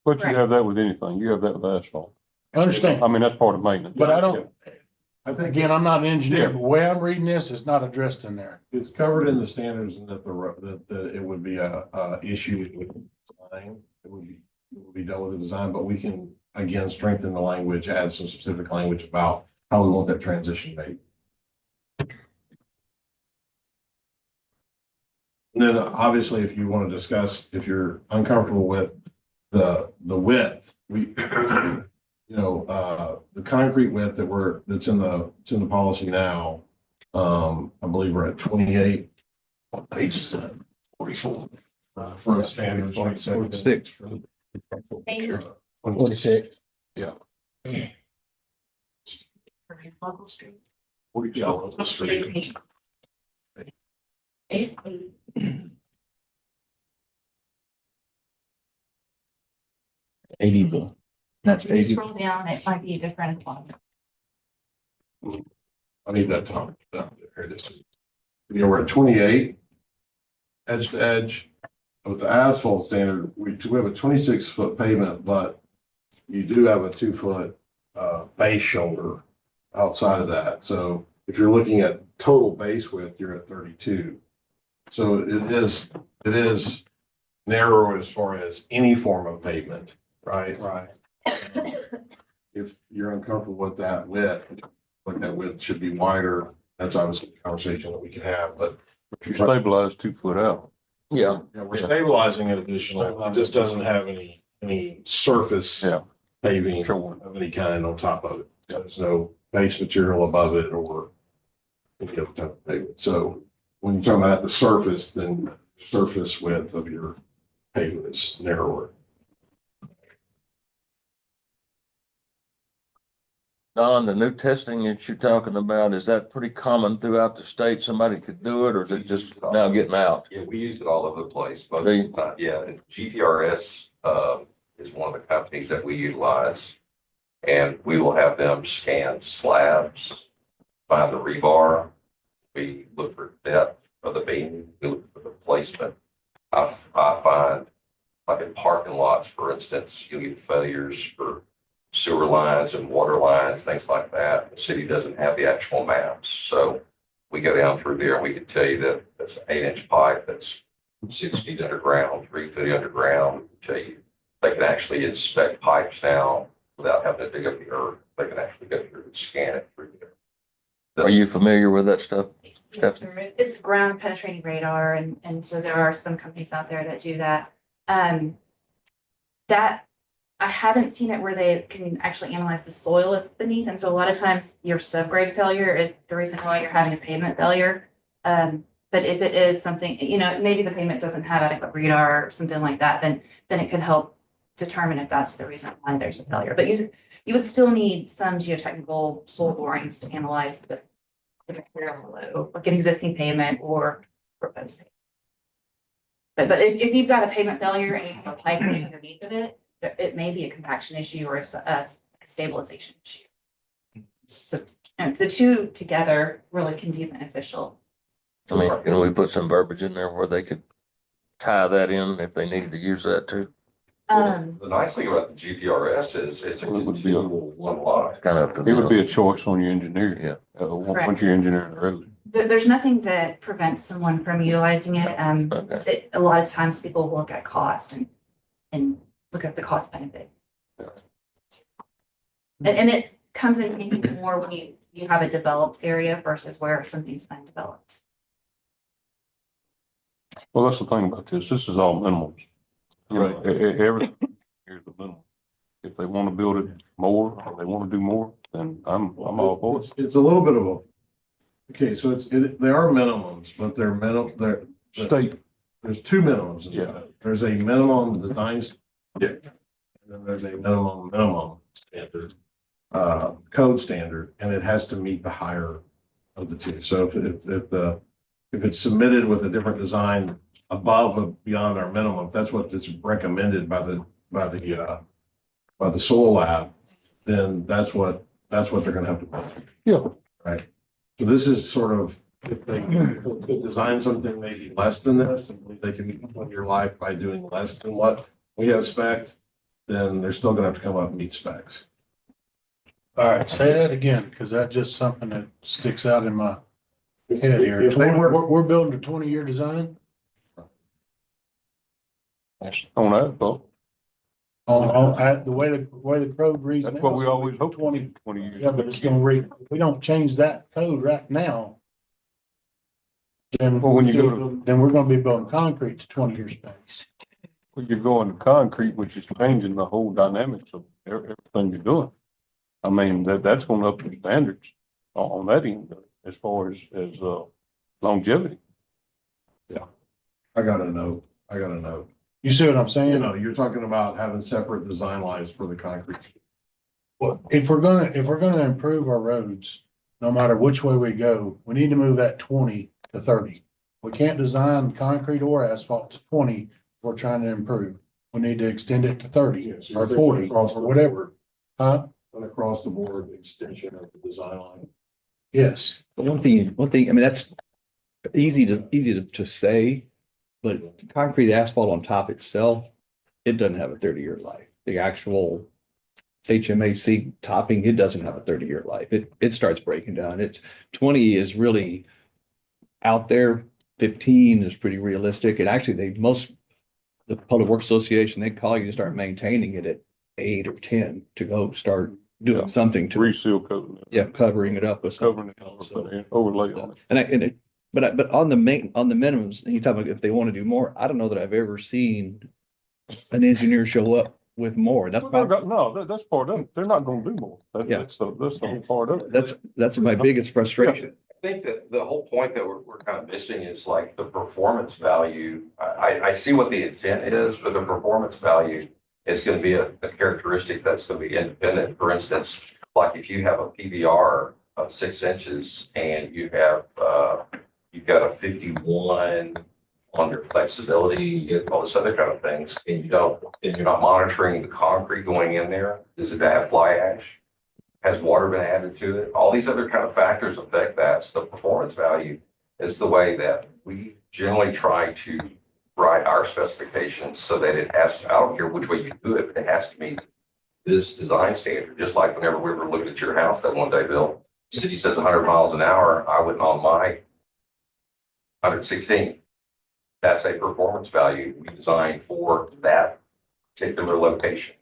But you have that with anything. You have that with asphalt. I understand, I mean, that's part of maintenance. but I don't, I think again, I'm not an engineer, but the way I'm reading this, it's not addressed in there. it's covered in the standards and that that it would be a issue with design. It would be dealt with the design, but we can again strengthen the language, add some specific language about how we want that transition made. And then obviously, if you want to discuss, if you're uncomfortable with the width, we, the concrete width that's in the policy now. I believe we're at 28. What page is that? 44. For a standard 46. 26. For local street. Yeah, Street. Eight. That's If you 80. scroll down, it might be a different one. I need that top. There it is. We're at 28. Edge to edge. With the asphalt standard, we have a 26-foot pavement, but you do have a 2-foot base shoulder outside of that. So if you're looking at total base width, you're at 32. So it is narrower as far as any form of pavement, right? Right. If you're uncomfortable with that width, like that width should be wider, that's obviously a conversation that we could have, but If you stabilize 2 foot out, Yeah, yeah, we're stabilizing it additional. It just doesn't have any surface Yeah. paving Sure. of any kind on top of it. There's no base material above it or any other type of pavement. So when you're talking about the surface, then surface width of your pavement is narrower. Don, the new testing that you're talking about, is that pretty common throughout the state? Somebody could do it, or is it just now getting out? Yeah, we use it all over the place, most Do of you? the time. Yeah, and GPRS is one of the companies that we utilize. And we will have them scan slabs, find the rebar. We look for depth of the beam, we look for the placement. I find, like in parking lots, for instance, you'll get failures for sewer lines and water lines, things like that. The city doesn't have the actual maps. So we go down through there and we can tell you that that's an 8-inch pipe that's 6 feet underground, 3 feet underground. We can tell you they can actually inspect pipes now without having to dig up the earth. They can actually go through and scan it through there. Are you familiar with that stuff? Yes, sir. It's ground penetrating radar, and so there are some companies out there that do that. That I haven't seen it where they can actually analyze the soil that's beneath, and so a lot of times your subgrade failure is the reason why you're having a pavement failure. But if it is something, maybe the pavement doesn't have adequate radar or something like that, then it could help determine if that's the reason why there's a failure. But you would still need some geotechnical soil borings to analyze the material below, like an existing pavement or proposed pavement. But if you've got a pavement failure and you have a pipe underneath of it, it may be a compaction issue or a stabilization issue. So the two together really can be beneficial. I mean, can we put some verbiage in there where they could tie that in if they needed to use that too? The nice thing about the GPRS is it's a continual one lot. Kind of. it would be a choice on your engineer. Yeah. Once you're engineering the road. There's nothing that prevents someone from utilizing it. Okay. A lot of times people will look at cost and look at the cost benefit. And it comes in maybe more when you have a developed area versus where something's undeveloped. Well, that's the thing about this. This is all minimums. Right. Everything here's the minimum. If they want to build it more, or they want to do more, then I'm all for it. It's a little bit of a, okay, so they are minimums, but they're State, there's two minimums. in Yeah. that. There's a minimum designs. Yeah. And then there's a minimum standard, code standard, and it has to meet the higher of the two. So if it's submitted with a different design above or beyond our minimum, if that's what is recommended by the soil lab, then that's what they're gonna have to pay. yeah, Right. So this is sort of, if they could design something maybe less than this, and they can meet your life by doing less than what we have spec'd, then they're still gonna have to come up and meet specs. All right, say that again, because that's just something that sticks out in my head here. If they were- We're building a 20-year design on that, but on the way the code reads. that's now, what we so always hope. 20, 20 years. yeah, but it's gonna read, if we don't change that code right now, Then, Well, when you go to- then we're gonna be building concrete to 20-year specs. When you're going to concrete, which is changing the whole dynamics of everything you're doing. I mean, that's going up the standards on that end, as far as longevity. I gotta know. You see what I'm saying? You know, you're talking about having separate design lines for the concrete. Well, if we're gonna improve our roads, no matter which way we go, we need to move that 20 to 30. We can't design concrete or asphalt to 20 if we're trying to improve. We need to extend it to 30 Yes, or 40 across or the whatever. board, Huh? an across the board extension of the design line. Yes. But one thing, I mean, that's easy to say, but concrete asphalt on top itself, it doesn't have a 30-year life. The actual HMAC topping, it doesn't have a 30-year life. It starts breaking down. 20 is really out there. 15 is pretty realistic. And actually the Public Works Association, they call you to start maintaining it at 8 or 10 to go start doing Yeah. something to, Reseal coating. covering it up with something Covering it, else. So, overlay on it. but on the minimums, and you talk about if they want to do more, I don't know that I've ever seen an engineer show up with more. That's Well, that's part of it. They're not gonna do more. Yeah. That's the whole part of it. that's my biggest frustration. I think that the whole point that we're kind of missing is like the performance value. I see what the intent is, but the performance value is going to be a characteristic that's going to be independent. For instance, like if you have a PVR of 6 inches and you have, you've got a 51 on your flexibility, you get all this other kind of things, and you're not monitoring the concrete going in there. Does it have fly ash? Has water been added to it? All these other kind of factors affect that. So the performance value is the way that we generally try to write our specifications so that it has to, I don't care which way you do it, but it has to meet this design standard. Just like whenever we were looking at your house that one day, Bill, city says 100 miles an hour. I went on my 116. That's a performance value we designed for that particular location.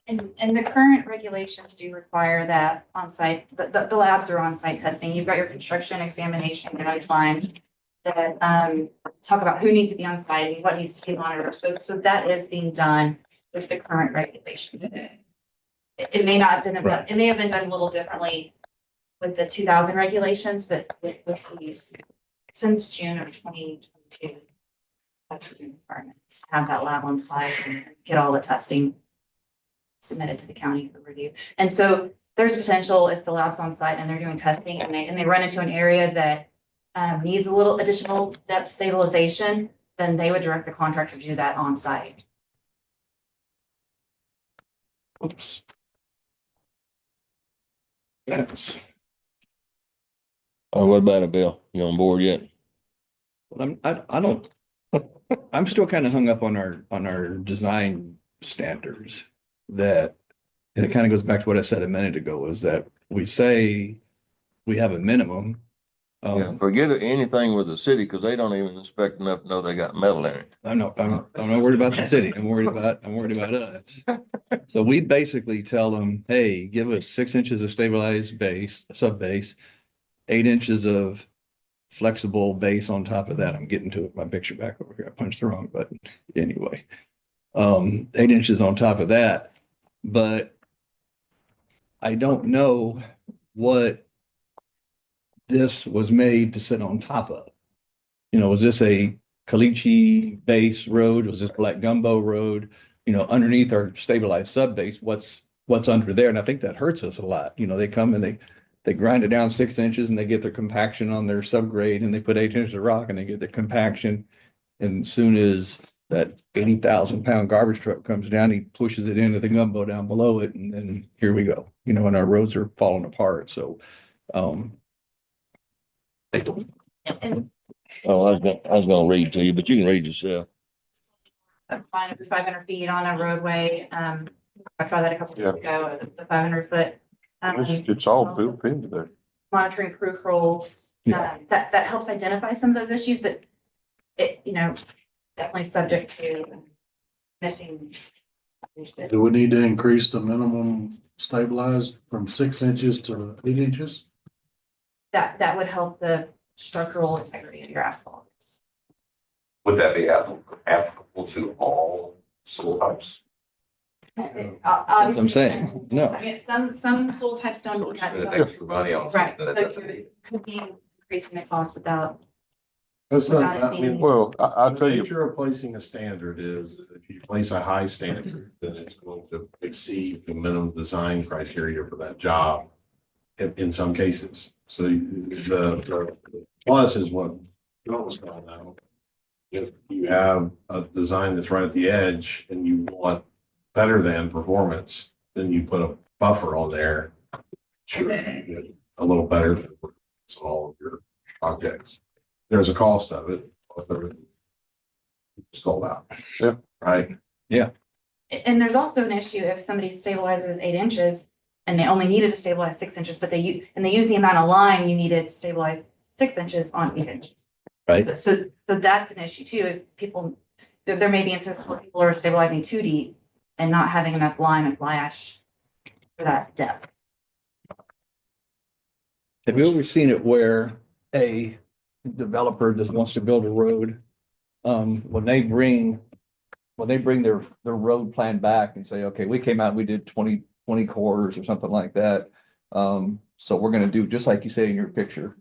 And the current regulations do require that on-site, the labs are on-site testing. You've got your construction examination guidelines that talk about who needs to be on site and what needs to be monitored. So that is being done with the current regulation. It may not have been, it may have been done a little differently with the 2000 regulations, but with these, since June of 2022, that's what the requirement is, to have that lab on site and get all the testing submitted to the county for review. And so there's potential if the lab's on site and they're doing testing and they run into an area that needs a little additional depth stabilization, then they would direct the contractor to do that on site. Oops. Yes. Oh, what about it, Bill? You on board yet? Well, I'm still kind of hung up on our design standards that, and it kind of goes back to what I said a minute ago, is that we say we have a minimum. Yeah, forget anything with the city, because they don't even inspect enough to know they got metal in it. I'm not worried about the city. I'm worried about us. So we basically tell them, hey, give us 6 inches of stabilized base, sub base, 8 inches of flexible base on top of that. I'm getting to it, my picture back over here. I punched the wrong button. Anyway, 8 inches on top of that, but I don't know what this was made to sit on top of. You know, was this a caliche base road? Was this black gumbo road? You know, underneath our stabilized sub base, what's under there? And I think that hurts us a lot. You know, they come and they grind it down 6 inches and they get their compaction on their subgrade, and they put 8 inches of rock and they get the compaction. And as soon as that 80,000-pound garbage truck comes down, he pushes it into the gumbo down below it, and then here we go. You know, and our roads are falling apart. So, And Oh, I was gonna read to you, but you can read yourself. fine every 500 feet on a roadway. I tried that a couple of years ago, the 500 foot. It's all built into there. Monitoring proof rolls, that helps identify some of those issues, but it, you know, definitely subject to missing. Do we need to increase the minimum stabilized from 6 inches to 8 inches? That would help the structural integrity of your asphalt is. Would that be applicable to all soil types? That's what I'm saying. No. I mean, some soil types don't. So need we're that spending development. extra money on Right, something so that doesn't. it could be increasing the cost without. That's not, Without it I mean, being- Well, I'll the tell you, nature of placing a standard is that if you place a high standard, then it's going to exceed the minimum design criteria for that job in some cases. So the plus is what Joel's going now. If you have a design that's right at the edge and you want better than performance, then you put a buffer on there. Sure, you get a little better than all of your projects. There's a cost of it. It's called out. Yeah. Right. And there's also an issue if somebody stabilizes 8 inches and they only needed to stabilize 6 inches, but they use the amount of line you needed to stabilize 6 inches on 8 inches. Right. So that's an issue too, is people, there may be instances where people are stabilizing too deep and not having enough lime and fly ash for that depth. Have you ever seen it where a developer just wants to build a road? When they bring their road plan back and say, okay, we came out, we did 20 cores or something like that. So we're gonna do, just like you say in your picture,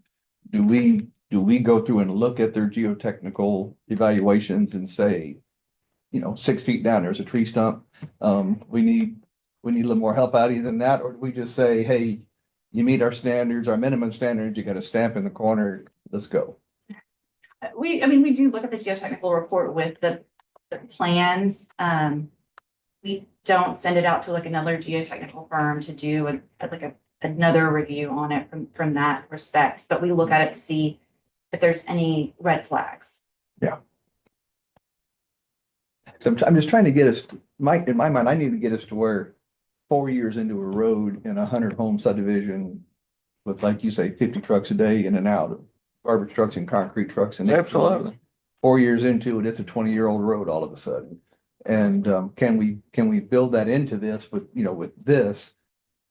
do we go through and look at their geotechnical evaluations and say, 6 feet down, there's a tree stump. We need a little more help out of you than that, or do we just say, hey, you meet our standards, our minimum standards, you got a stamp in the corner, let's go. We do look at the geotechnical report with the plans. We don't send it out to like another geotechnical firm to do another review on it from that respect, but we look at it to see if there's any red flags. So I'm just trying to get us, in my mind, I need to get us to where 4 years into a road in a 100-home subdivision with, like you say, 50 trucks a day in and out, of garbage trucks and concrete trucks. And Absolutely. 4 years into it, it's a 20-year-old road all of a sudden. And can we build that into this with this?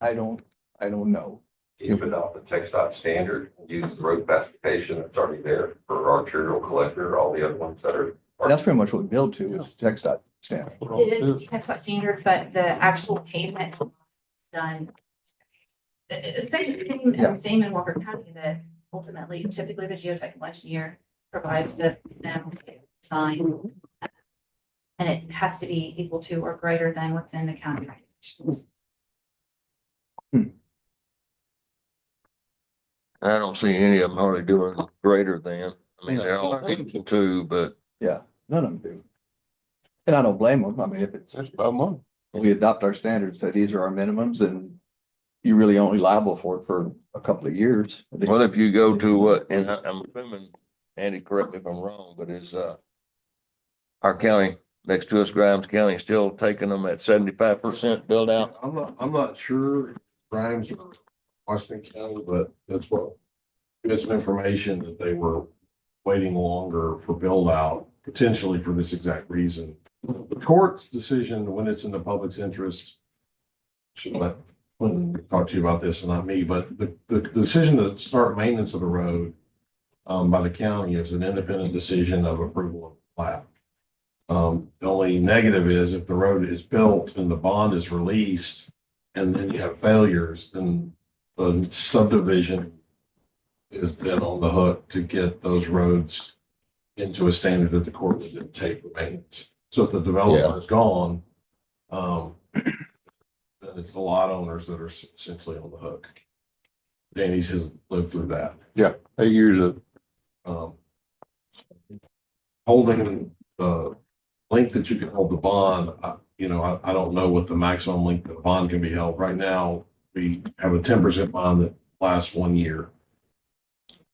I don't know. Keep it off the TxDOT standard, use the road classification that's already there for arterial collector, all the other ones that are. That's pretty much what we build to is TxDOT standard. It is TxDOT standard, but the actual pavement done. Same in Walker County, that ultimately, typically the geotechnical engineer provides the design. And it has to be equal to or greater than what's in the county regulations. I don't see any of them hardly doing greater than. I mean, they're all equal to, but Yeah, none of them do. And I don't blame them. I mean, if that's about money. we adopt our standards, that these are our minimums, and you're really only liable for it for a couple of years. well, if you go to what, and I'm assuming, Andy, correct me if I'm wrong, but is, our county next to us, Grimes County, still taking them at 75% build out? I'm not sure Grimes or Washington County, but that's what, we had some information that they were waiting longer for build out, potentially for this exact reason. The court's decision, when it's in the public's interest, should let, when we talk to you about this and not me, but the decision to start maintenance of the road by the county is an independent decision of approval of plat. The only negative is if the road is built and the bond is released and then you have failures, then the subdivision is then on the hook to get those roads into a standard that the court would then take for maintenance. So if the developer is gone, then it's the lot owners that are essentially on the hook. Danny's has lived through that. Yeah, 8 years of. Holding the length that you can hold the bond, I don't know what the maximum length of the bond can be held. Right now, we have a 10% bond that lasts 1 year.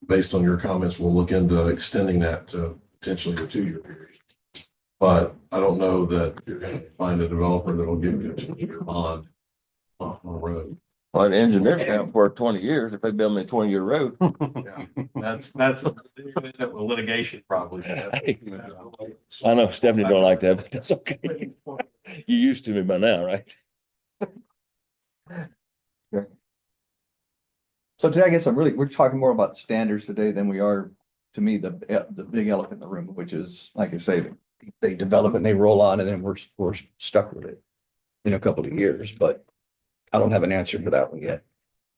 Based on your comments, we'll look into extending that to potentially a 2-year period. But I don't know that you're going to find a developer that'll give you a 2-year bond on a road. Well, the engineers have for 20 years if they build me a 20-year road. Yeah, that's litigation probably. I know Stephanie don't like that, but that's okay. You used to me by now, right? So today I guess we're talking more about standards today than we are, to me, the big elephant in the room, which is, like I say, they develop and they roll on and then we're stuck with it in a couple of years, but I don't have an answer for that one yet.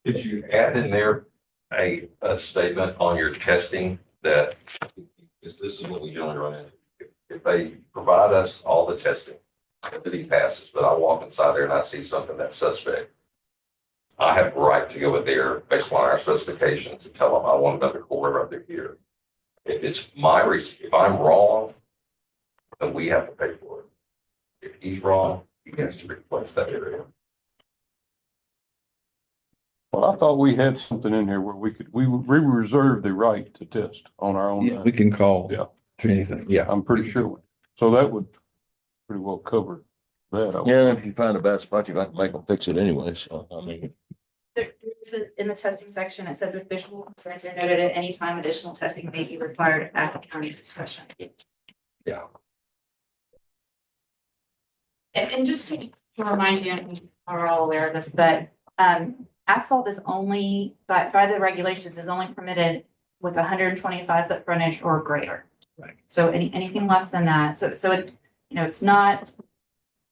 Did you add in there a statement on your testing that, because this is what we generally run into. If they provide us all the testing that he passes, but I walk inside there and I see something that's suspect, I have the right to go in there based on our specifications and tell them I want another core right there here. If it's if I'm wrong, then we have to pay for it. If he's wrong, he has to replace that area. Well, I thought we had something in here where we reserve the right to test on our own. Yeah, we can call. Yeah. Anything, yeah. I'm pretty sure. So that would pretty well cover that. I would Yeah, think. if you find a bad spot, you got to make them fix it anyway. So, I mean, In the testing section, it says if visual concerns are noted at any time, additional testing may be required at the county's discretion. Yeah. And just to remind you, and we're all aware of this, but asphalt is only, by the regulations, is only permitted with 125 foot frontage or greater. Right. So anything less than that, so it, it's not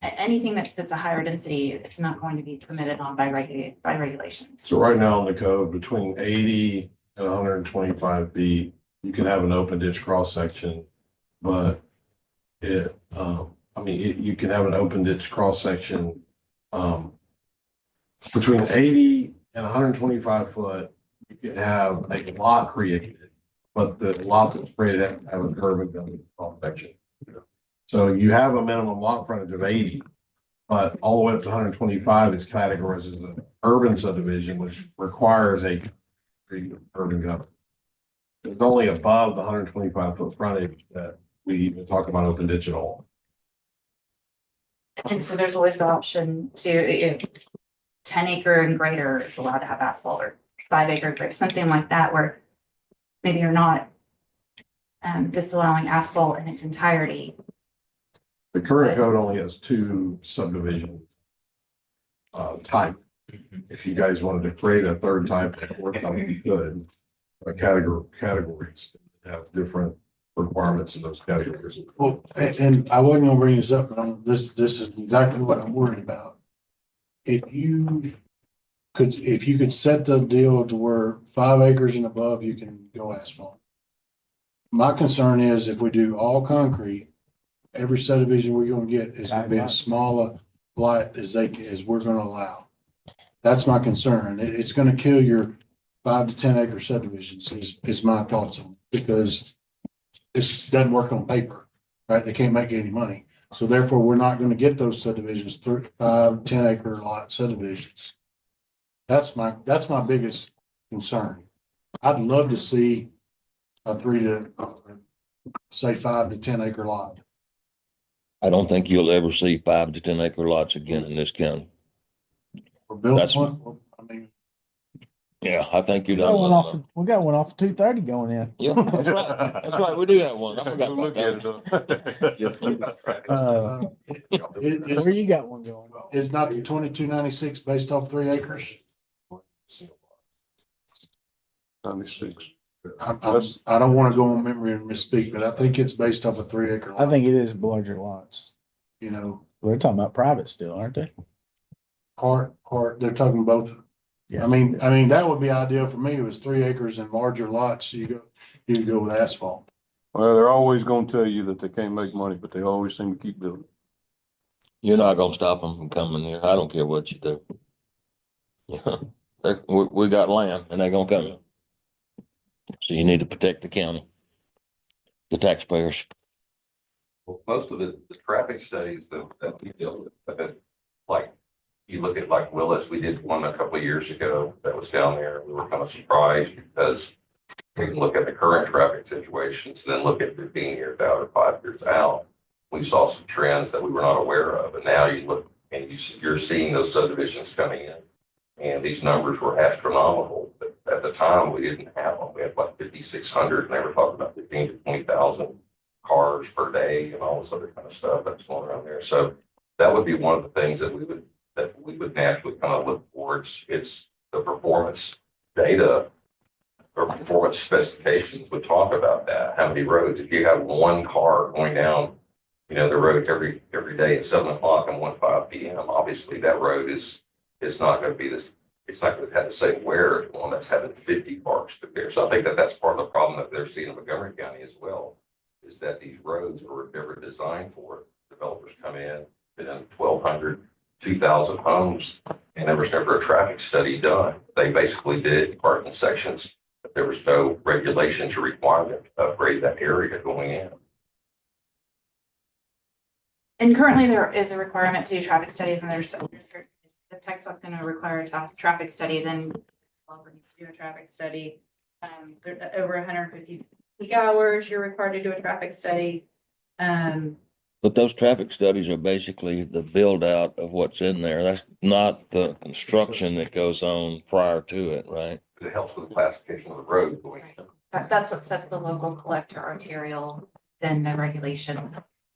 anything that's a higher density, it's not going to be permitted on by regulations. So right now in the code, between 80 and 125 feet, you can have an open ditch cross section, but you can have an open ditch cross section between 80 and 125 foot. You can have a lot created, but the lot that's created has to have a curb and gutter cross section. So you have a minimum lot frontage of 80, but all the way up to 125 is categorized as an urban subdivision, which requires a urban gutter. It's only above the 125 foot frontage that we even talk about open ditch at all. And so there's always the option to 10 acre and greater is allowed to have asphalt, or 5 acre, or something like that, where maybe you're not disallowing asphalt in its entirety. The current code only has 2 subdivision type. If you guys wanted to create a third type or something, you could. Categories have different requirements in those categories. Well, and I wasn't gonna bring this up, but this is exactly what I'm worried about. If you could set the deal to where 5 acres and above, you can go asphalt. My concern is if we do all concrete, every subdivision we're gonna get is gonna be as small a lot as we're gonna allow. That's my concern. It's gonna kill your 5 to 10 acre subdivisions is my thoughts on it, because this doesn't work on paper, right? They can't make any money. So therefore, we're not gonna get those subdivisions, 5, 10 acre lot subdivisions. That's my biggest concern. I'd love to see a 5 to 10 acre lot. I don't think you'll ever see 5 to 10 acre lots again in this county. Or build That's- one, I mean, Yeah, I think you're We got one done. off, we got one off 230 going in. Yeah, that's right. That's right. We do have one. I forgot about Look at that. it. Where you got one going? is not the 2296 based off 3 acres? 96. I don't wanna go on memory and misspeak, but I think it's based off a 3 acre lot. I think it is larger lots. You know, We're talking about private still, aren't they? part, they're talking both. Yeah. I mean, that would be ideal for me. It was 3 acres and larger lots. You go with asphalt. Well, they're always gonna tell you that they can't make money, but they always seem to keep building. You're not gonna stop them from coming here. I don't care what you do. Yeah, we got land and they're gonna come in. So you need to protect the county, the taxpayers. Well, most of the traffic studies that we deal with, like, you look at like Willis, we did one a couple of years ago that was down there. We were kind of surprised because we can look at the current traffic situations, then look at 15 years out or 5 years out. We saw some trends that we were not aware of. And now you look and you're seeing those subdivisions coming in. And these numbers were astronomical, but at the time we didn't have them. We had like 5,600 and they were talking about 15 to 20,000 cars per day and all this other kind of stuff that's going around there. So that would be one of the things that we would naturally kind of look towards. It's the performance data or performance specifications would talk about that. How many roads, if you have one car going down, you know, the road every day at 7 o'clock and 1:05 p.m., obviously that road is not going to be this, it's not going to have the same wear as one that's having 50 cars through there. So I think that that's part of the problem that they're seeing in Montgomery County as well, is that these roads were never designed for it. Developers come in, been in 1,200, 2,000 homes, and there was never a traffic study done. They basically did parking sections, but there was no regulation to requirement to upgrade that area going in. And currently there is a requirement to do traffic studies and there's if TxDOT's going to require a traffic study, then developer needs to do a traffic study. Over 150 peak hours, you're required to do a traffic study. But those traffic studies are basically the build out of what's in there. That's not the construction that goes on prior to it, right? It helps with the classification of the road going in. That's what sets the local collector arterial, then the regulation.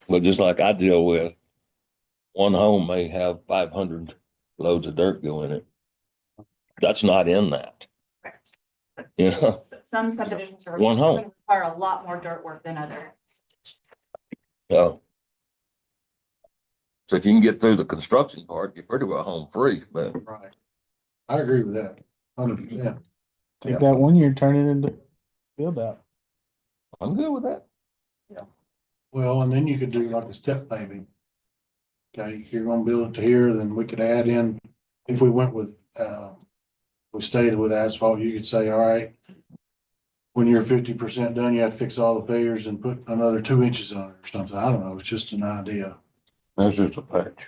But just like I deal with, one home may have 500 loads of dirt go in it. That's not in that, Correct. you know? Some subdivisions are One home. going to require a lot more dirt work than others. So if you can get through the construction part, you're pretty well home free, but Right. I agree with that, 100%. Take that 1 year, turn it into build out. I'm good with that. Well, and then you could do like a step paving. Okay, you're gonna build it to here, then we could add in, if we went with, we stayed with asphalt, you could say, all right, when you're 50% done, you have to fix all the failures and put another 2 inches on it or something. I don't know, it's just an idea. That's just a patch.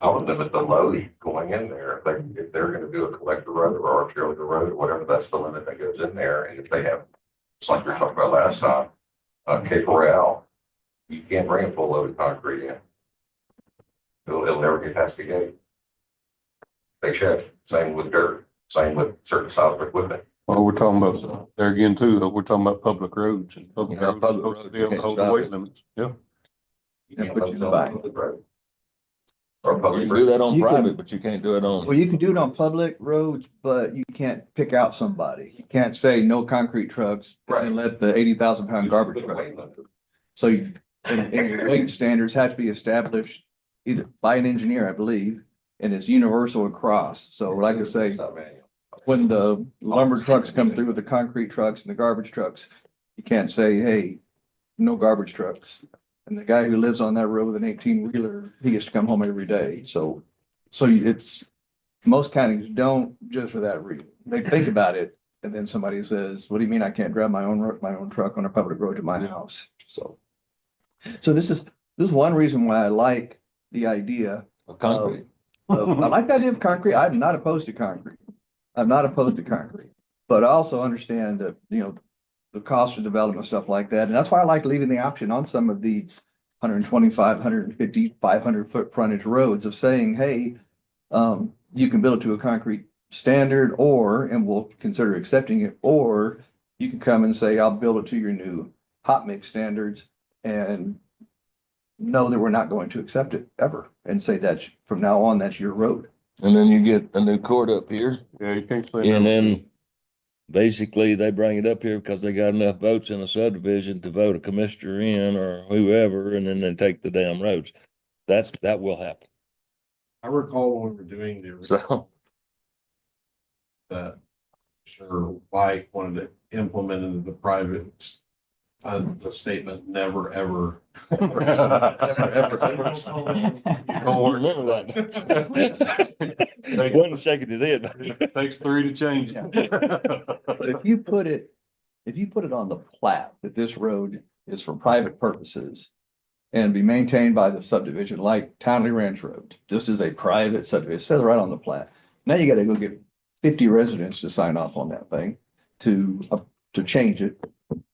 I would limit the load going in there. If they're gonna do a collector road or arterial road, or whatever, that's the limit that goes in there. And if they have, it's like we were talking about last time, Cape Coral, you can't bring a full load of concrete in. It'll never get past the gate. They check, same with dirt, same with certain size of equipment. Well, we're talking about, there again too, though, we're talking about public roads and public Yeah, roads. public Supposed to roads, be you able to can't hold the stop weight it. limits. Yeah. You And can't put let you them in the on back. public road. Or You public can do that road. on You can- private, but you can't do it on. Well, you can do it on public roads, but you can't pick out somebody. You can't say no concrete trucks Right. and let the 80,000 pound garbage Put a truck. weight limit. So and your weight standards have to be established either by an engineer, I believe, and it's universal across. So like I say, It's not manual. when the lumber trucks come through with the concrete trucks and the garbage trucks, you can't say, hey, no garbage trucks. And the guy who lives on that road with an 18-wheeler, he gets to come home every day. So it's, most counties don't just for that reason. They think about it. And then somebody says, what do you mean I can't drive my own truck on a public road to my house? So this is one reason why I like the idea Of concrete. I like the idea of concrete. I'm not opposed to concrete. I'm not opposed to concrete. But I also understand that, the cost of development, stuff like that. And that's why I like leaving the option on some of these 125, 150, 500-foot frontage roads of saying, hey, you can build it to a concrete standard and we'll consider accepting it, or you can come and say, I'll build it to your new hot mix standards and know that we're not going to accept it ever and say that from now on, that's your road. And then you get a new court up here, Yeah, you can't say. and no. then basically they bring it up here because they got enough votes in a subdivision to vote a commissioner in or whoever, and then they take the damn roads. That will happen. I recall when we were doing the, So, that Commissioner White wanted to implement into the private, the statement, never, ever. don't remember that. He wasn't shaking his head. It takes 3 to change it. But if you put it on the plat that this road is for private purposes and be maintained by the subdivision like Townley Ranch Road, this is a private subdivision, it says right on the plat. Now you gotta go get 50 residents to sign off on that thing to change it.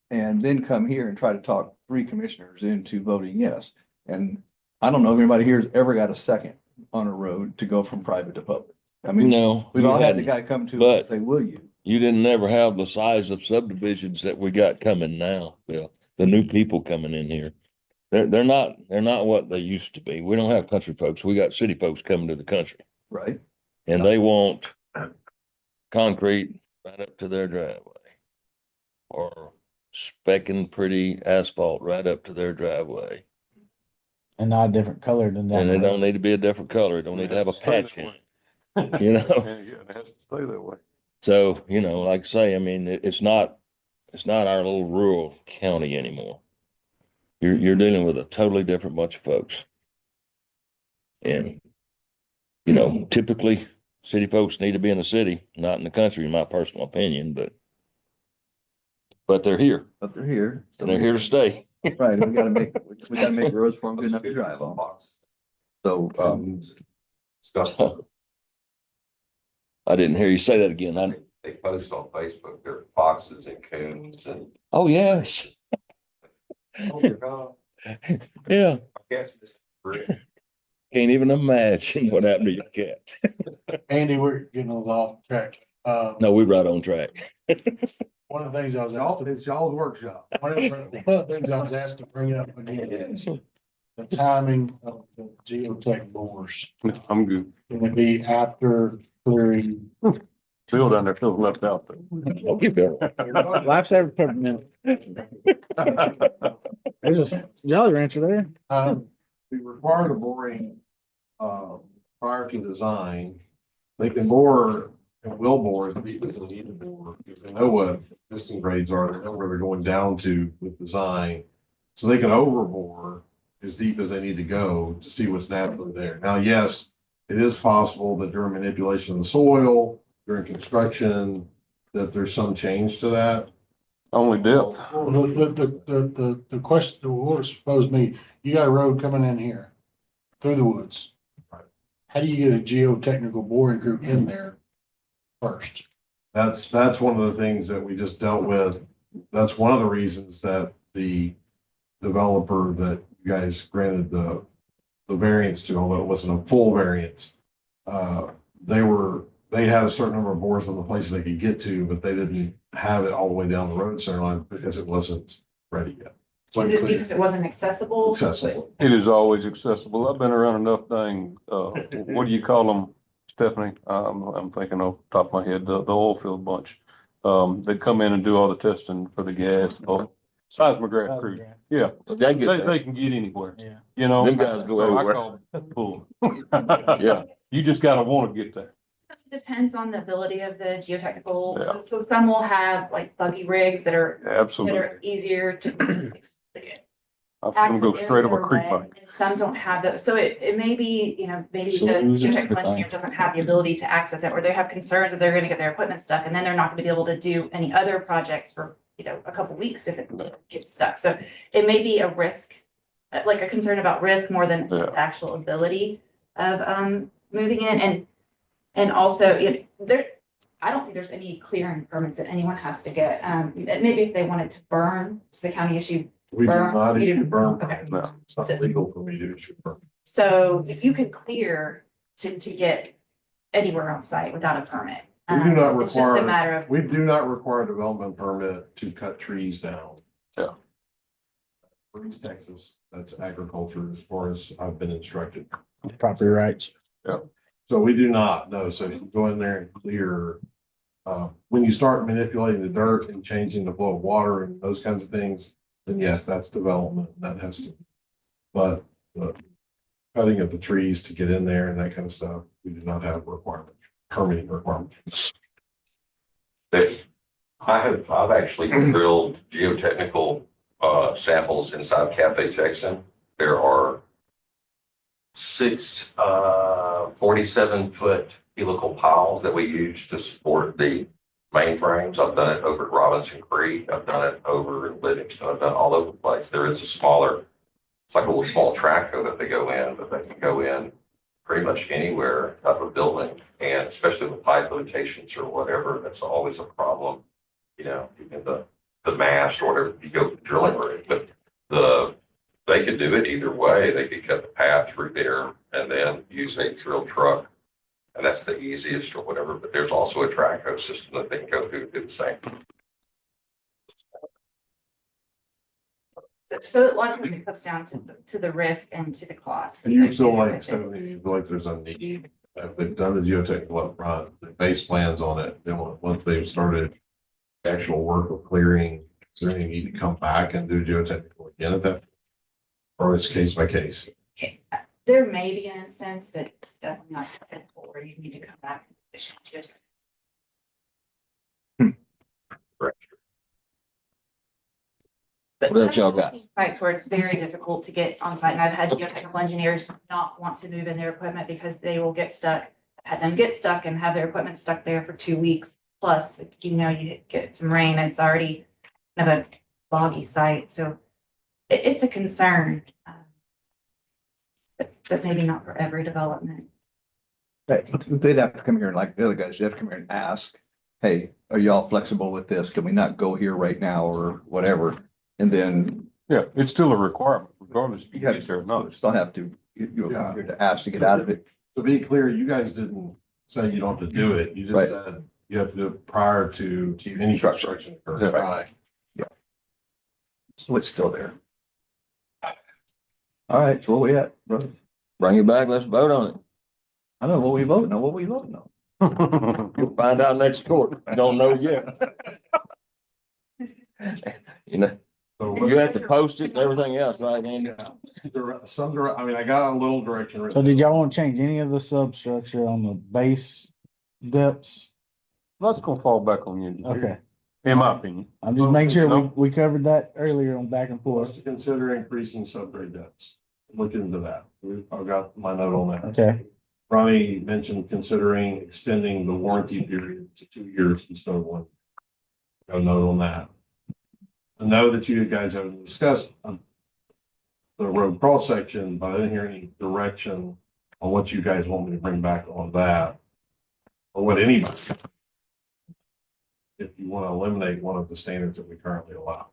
And then come here and try to talk 3 commissioners into voting yes. And I don't know if anybody here has ever got a second on a road to go from private to public. I mean, No. we've you all had the hadn't. guy come to us But- and say, will you? You didn't ever have the size of subdivisions that we got coming now, Bill. The new people coming in here. They're not what they used to be. We don't have country folks. We got city folks coming to the country, Right? and they want concrete right up to their driveway. Or specking pretty asphalt right up to their driveway. And not a different color than that. And it don't need to be a different color. It don't need to have a patch in it. You know? Yeah, it has to stay that way. So, you know, like I say, I mean, it's not our little rural county anymore. You're dealing with a totally different bunch of folks. And, you know, typically city folks need to be in the city, not in the country, in my personal opinion, but they're here But they're here. and they're here to stay. Right, we gotta make roads for them good enough to drive on. So, I didn't hear you say that again. They post on Facebook, their foxes and coons and. Oh, yes. Oh my God. Yeah. I guess this. Can't even imagine what happened to your cat. Andy, we're getting a little off track. No, we're right on track. One of the things I was asked, It's y'all's workshop. one of the things I was asked to bring up again is the timing of the geotech bores. I'm good. Can it be after clearing? Bill down there feels left out there. I'll give you Lifesaver peppermint. There's a Jolly Rancher there. We require the boring, prior to design. They can bore and will bore as deep as they need to bore, because they know what piston grades are, they know where they're going down to with design. So they can overbore as deep as they need to go to see what's naturally there. Now, yes, it is possible that during manipulation of the soil, during construction, that there's some change to that. Only depth. Well, the question, the water supposed me, you got a road coming in here through the woods. How do you get a geotechnical boring group in there first? That's one of the things that we just dealt with. That's one of the reasons that the developer that you guys granted the variance to, although it wasn't a full variance. They had a certain number of bores on the places they could get to, but they didn't have it all the way down the road center line because it wasn't ready yet. Is it because it wasn't accessible? Accessible. It is always accessible. I've been around enough thing, what do you call them, Stephanie? I'm thinking off the top of my head, the oil field bunch. They come in and do all the testing for the gas, seismograph crew. Yeah, They get they there. can get anywhere, Yeah. you know? Them guys go So I everywhere. call it bull. Yeah. You just gotta wanna get there. It depends on the ability of the geotechnical, Yeah. so some will have like buggy rigs that are Absolutely. easier to. I've seen them go access straight up a in creek or bank. and some don't have those, so it may be, you know, maybe the Smooth and geotechnical everything. engineer doesn't have the ability to access it, or they have concerns that they're gonna get their equipment stuck, and then they're not gonna be able to do any other projects for, you know, a couple weeks if it gets stuck, so it may be a risk, like a concern about risk more than Yeah. the actual ability of, moving in, and also, you know, I don't think there's any clearing permits that anyone has to get, maybe if they wanted to burn, does the county issue? We do Burn. not You issue didn't- burn. okay. No. It's not legal for me to issue burn. So you can clear to get anywhere on site without a permit. We do not It's just a matter require, of, we do not require a development permit to cut trees down. Yeah. For East Texas, that's agriculture as far as I've been instructed. Property rights. So we do not, no, so you can go in there and clear. When you start manipulating the dirt and changing the flow of water and those kinds of things, then yes, that's development, that has to. But the cutting of the trees to get in there and that kind of stuff, we do not have requirement, permitting requirements. I've actually drilled geotechnical samples inside Cafe Texan. There are 6 47-foot helical piles that we use to support the mainframes. I've done it over at Robinson Creek. I've done it over in Livingston. I've done all over the place. There is a smaller, it's like a little small track though that they go in, but they can go in pretty much anywhere type of building. And especially with pipe limitations or whatever, that's always a problem. You know, even the mast or whatever, you go drilling rig, but they could do it either way. They could cut the path through there and then use a drill truck. And that's the easiest or whatever, but there's also a track hose system that they can go through to do the same. so a lot of times it comes down to the risk and to the cost. Do you feel associated like, with it. Stephanie, you feel like there's a need If they've done the geotechnical up front, the base plans on it, then once they've started actual work of clearing, is there any need to come back and do geotechnical again at that? Or it's case by case? Okay, there may be an instance, but it's definitely not typical where you need to come back. and finish it. But What else y'all got? sites where it's very difficult to get on site, and I've had geotechnical engineers not want to move in their equipment because they will get stuck. Had them get stuck and have their equipment stuck there for 2 weeks. Plus, you get some rain, and it's already kind of a boggy site, so it's a concern. But maybe not for every development. They'd have to come here, like the other guys, they'd have to come here and ask, hey, are y'all flexible with this? Can we not go here right now or whatever? And then Yeah, it's still a requirement regardless if you you get there or have, not. still have to, Yeah. here to ask to get out of it. To be clear, you guys didn't say you don't have to do it. You Right. just said you have to do it prior to any construction. occurring. Yeah. Right. So it's still there. All right, so where we at, brother? Bring it back, let's vote on it. I don't know what we voting on. What we voting on? You'll find out next court. I don't know yet. You know, So you have to post it and everything else, right, Andy? I mean, I got a little direction. So did y'all want to change any of the substructure on the base depths? That's gonna fall back on you. Okay, In my opinion. I'm just making sure No. we covered that earlier on back and forth. Let's consider increasing subgrade depths. Look into that. I've got my note on that. Okay, Ronnie mentioned considering extending the warranty period to 2 years instead of 1. Got a note on that. I know that you guys haven't discussed the road cross section, but I didn't hear any direction on what you guys want me to bring back on that. Or what anybody. If you want to eliminate one of the standards that we currently allow.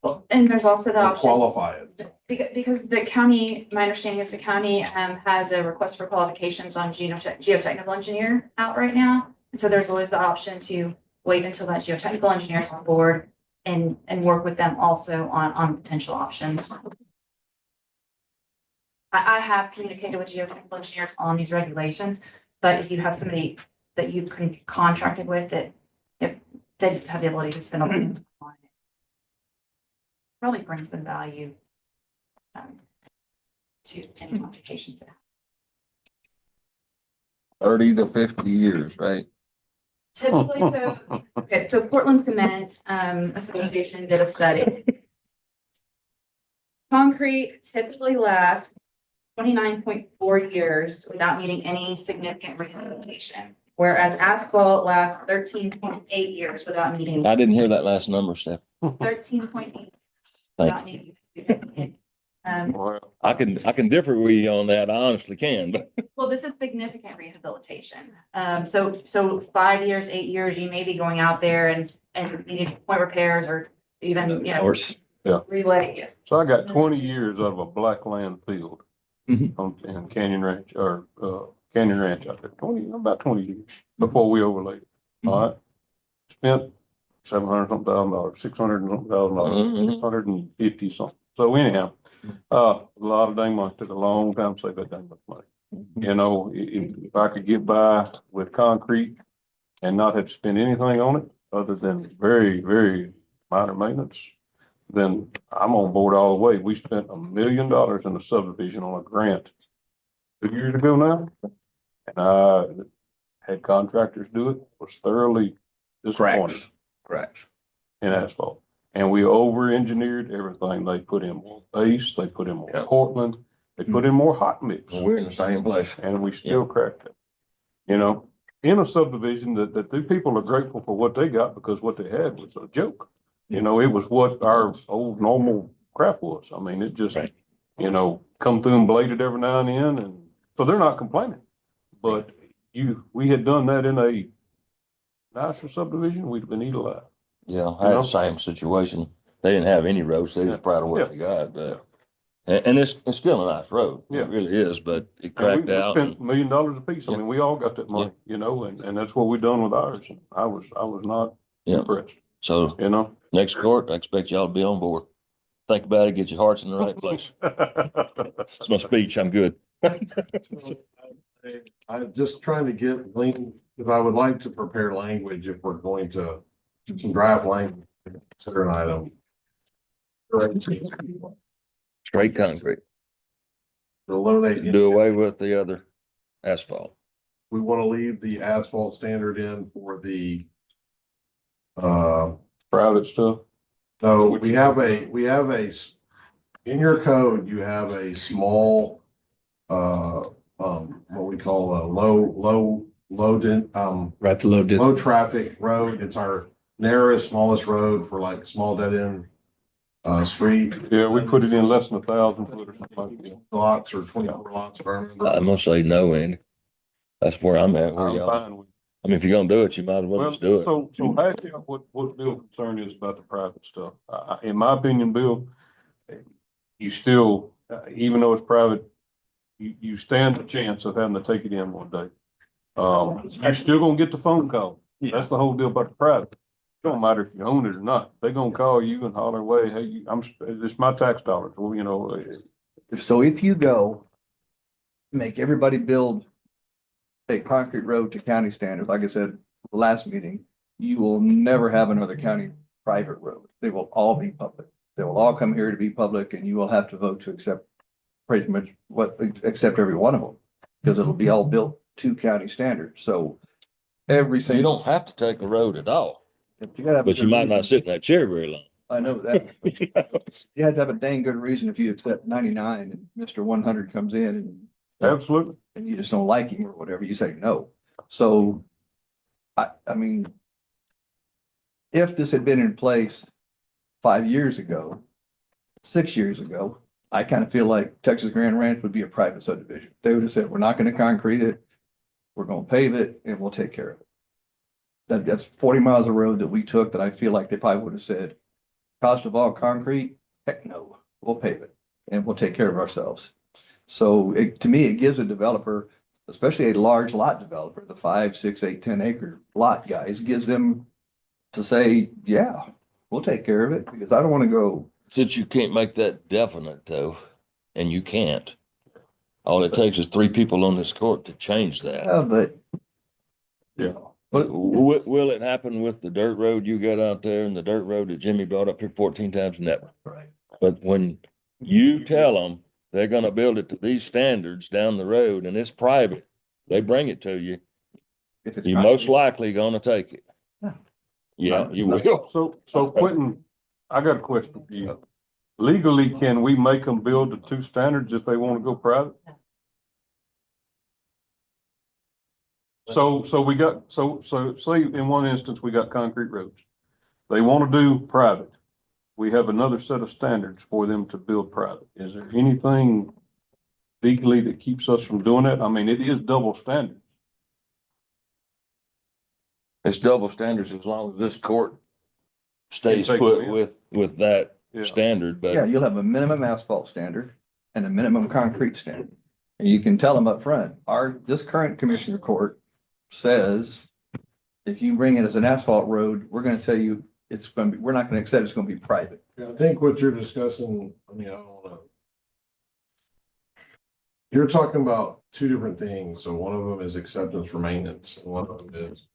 Well, and there's also the Or option. qualify it. Because the county, my understanding is the county has a request for qualifications on geotechnical engineer out right now. And so there's always the option to wait until that geotechnical engineer is on board and work with them also on potential options. I have communicated with geotechnical engineers on these regulations, but if you have somebody that you contracted with that, if they have the ability to spend a little time on it, probably brings them value to any modifications. 30 to 50 years, right? Typically, so Portland Cement Association did a study. Concrete typically lasts 29.4 years without needing any significant rehabilitation, whereas asphalt lasts 13.8 years without needing I didn't hear that last number, Steph. 13.8 years Thank without needing. I can differ with you on that. I honestly can, but Well, this is significant rehabilitation. So 5 years, 8 years, you may be going out there and needing point repairs or even, relay. So I got 20 years out of a black land field Mhm. in Canyon Ranch Canyon Ranch out there, about 20 years before we overlaid it. All right. Spent $700,000, $600,000, Mhm. 650 something. So anyhow, a lot of dang money, took a long time to save that dang much money. You know, if I could get by with concrete and not have to spend anything on it other than very, very minor maintenance, then I'm on board all the way. We spent $1 million in a subdivision on a grant 2 years ago now. And I had contractors do it, was thoroughly disappointed Cracks. in asphalt. And we over-engineered everything. They put in more base, they put in more Yeah. Portland, they put in more hot mix. we're in the same place. And we still cracked it. You know, in a subdivision that the people are grateful for what they got because what they had was a joke. You know, it was what our old normal crap was. I mean, it just, Right. come through and bladed every now and then, and so they're not complaining. But we had done that in a nicer subdivision, we'd have been eaten alive. Yeah, I had know? the same situation. They didn't have any roads. They was proud of Yeah. what they got, but and it's still a nice road. Yeah. It really is, but it And cracked we out. spent $1 million a piece. I Yeah. mean, we all got that money, and that's what we done with ours. And I was not Yeah. impressed, So next court, I expect y'all to be on board. Think about it, get your hearts in the right place. That's my speech. I'm good. I'm just trying to get link, because I would like to prepare language if we're going to, some draft language, consider an item. Straight concrete. To eliminate, Do away with the other asphalt. we want to leave the asphalt standard in for the, Private stuff. no, we have a, in your code, you have a small, what we call a Right, the low low traffic road. It's our narrowest, smallest road for like small dead end street. Yeah, we put it in less than 1,000 foot or something like that. Lots or 24 lots, if I remember. I'm gonna say no, Andy. That's where I'm at. Where I'm y'all? fine with. I mean, if you're gonna do it, you might as well Well, just do it. so hash out what Bill's concern is about the private stuff. In my opinion, Bill, you still, even though it's private, you stand a chance of having to take it in one day. You're still gonna get the phone call. That's the whole deal about the private. It don't matter if you own it or not. They're gonna call you and holler away, hey, it's my tax dollars. Well, you know, So if you go make everybody build a concrete road to county standards, like I said, last meeting, you will never have another county private road. They will all be public. They will all come here to be public and you will have to vote to accept pretty much accept every one of them. Because it'll be all built to county standards. So every You single. don't have to take a road at all, But you gotta have a but you good might not reason. sit in that chair very long. I know that. You have to have a dang good reason if you accept 99 and Mr. 100 comes in absolutely. and you just don't like him or whatever, you say no. So I mean, if this had been in place 5 years ago, 6 years ago, I kind of feel like Texas Grand Ranch would be a private subdivision. They would have said, we're not going to concrete it. We're going to pave it and we'll take care of it. That's 40 miles of road that we took that I feel like they probably would have said, cost of all concrete, heck no, we'll pave it and we'll take care of ourselves. So to me, it gives a developer, especially a large lot developer, the 5, 6, 8, 10 acre lot guys, gives them to say, yeah, we'll take care of it because I don't want to go. Since you can't make that definite though, and you can't. All it takes is 3 people on this court to change that. But. Yeah. Will it happen with the dirt road you got out there and the dirt road that Jimmy brought up here 14 times? Never. Right. But when you tell them they're gonna build it to these standards down the road and it's private, they bring it to you, If it's you're private. most likely gonna take it. Yeah. Yeah, you will. So Quentin, I got a question for you. Legally, can we make them build the 2 standards if they want to go private? So we got, so say in one instance, we got concrete roads. They want to do private. We have another set of standards for them to build private. Is there anything legally that keeps us from doing that? I mean, it is double standard. It's double standards as long as this court stays Take put them in. with that Yeah. standard, Yeah, but you'll have a minimum asphalt standard and a minimum concrete standard. And you can tell them up front. This current commissioner court says, if you bring it as an asphalt road, we're gonna tell you it's gonna be, we're not gonna accept it's gonna be private. Yeah, I think what you're discussing, I mean, I don't wanna. You're talking about 2 different things. So one of them is acceptance for maintenance, and one of them is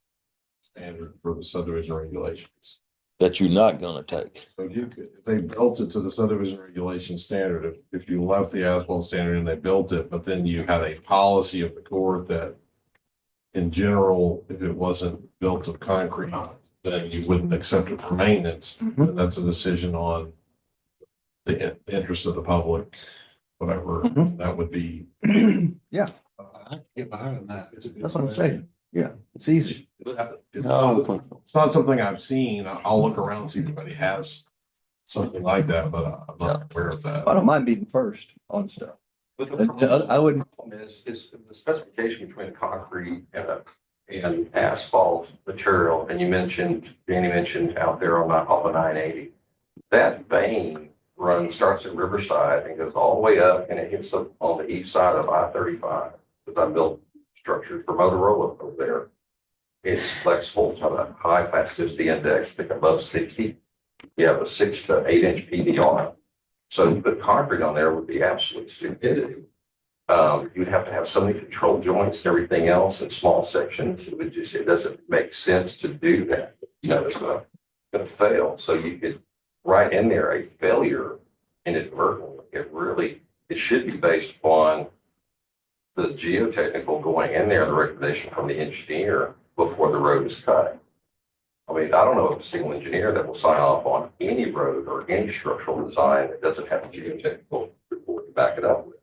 standard for the subdivision regulations. that you're not gonna take. So you could, if they built it to the subdivision regulation standard, if you left the asphalt standard and they built it, but then you had a policy of the court that in general, if it wasn't built of concrete, then you wouldn't accept it for maintenance. And that's a decision on the interest of the public, whatever Mhm. that would be. Yeah, I can get behind that. It's a good that's what I'm question. saying. Yeah, it's easy. It's not something I've seen. I'll look around and see if anybody has something like that, but I'm not aware of that. I don't mind being first on stuff. But the I wouldn't, problem is the specification between concrete and asphalt material, and Danny mentioned out there on off of 980. That vein starts at Riverside and goes all the way up and it hits up on the east side of I-35. Because I built structures for Motorola over there. It's flexible, it's on a high plasticity index, I think above 60. You have a 6 to 8 inch PVR. So to put concrete on there would be absolute stupidity. You'd have to have so many control joints and everything else in small sections. It doesn't make sense to do that. You know, it's gonna fail. So you could write in there a failure inadvertently. It should be based upon the geotechnical going in there, the recommendation from the engineer before the road is cut. I mean, I don't know of a single engineer that will sign off on any road or any structural design that doesn't have a geotechnical report to back it up with.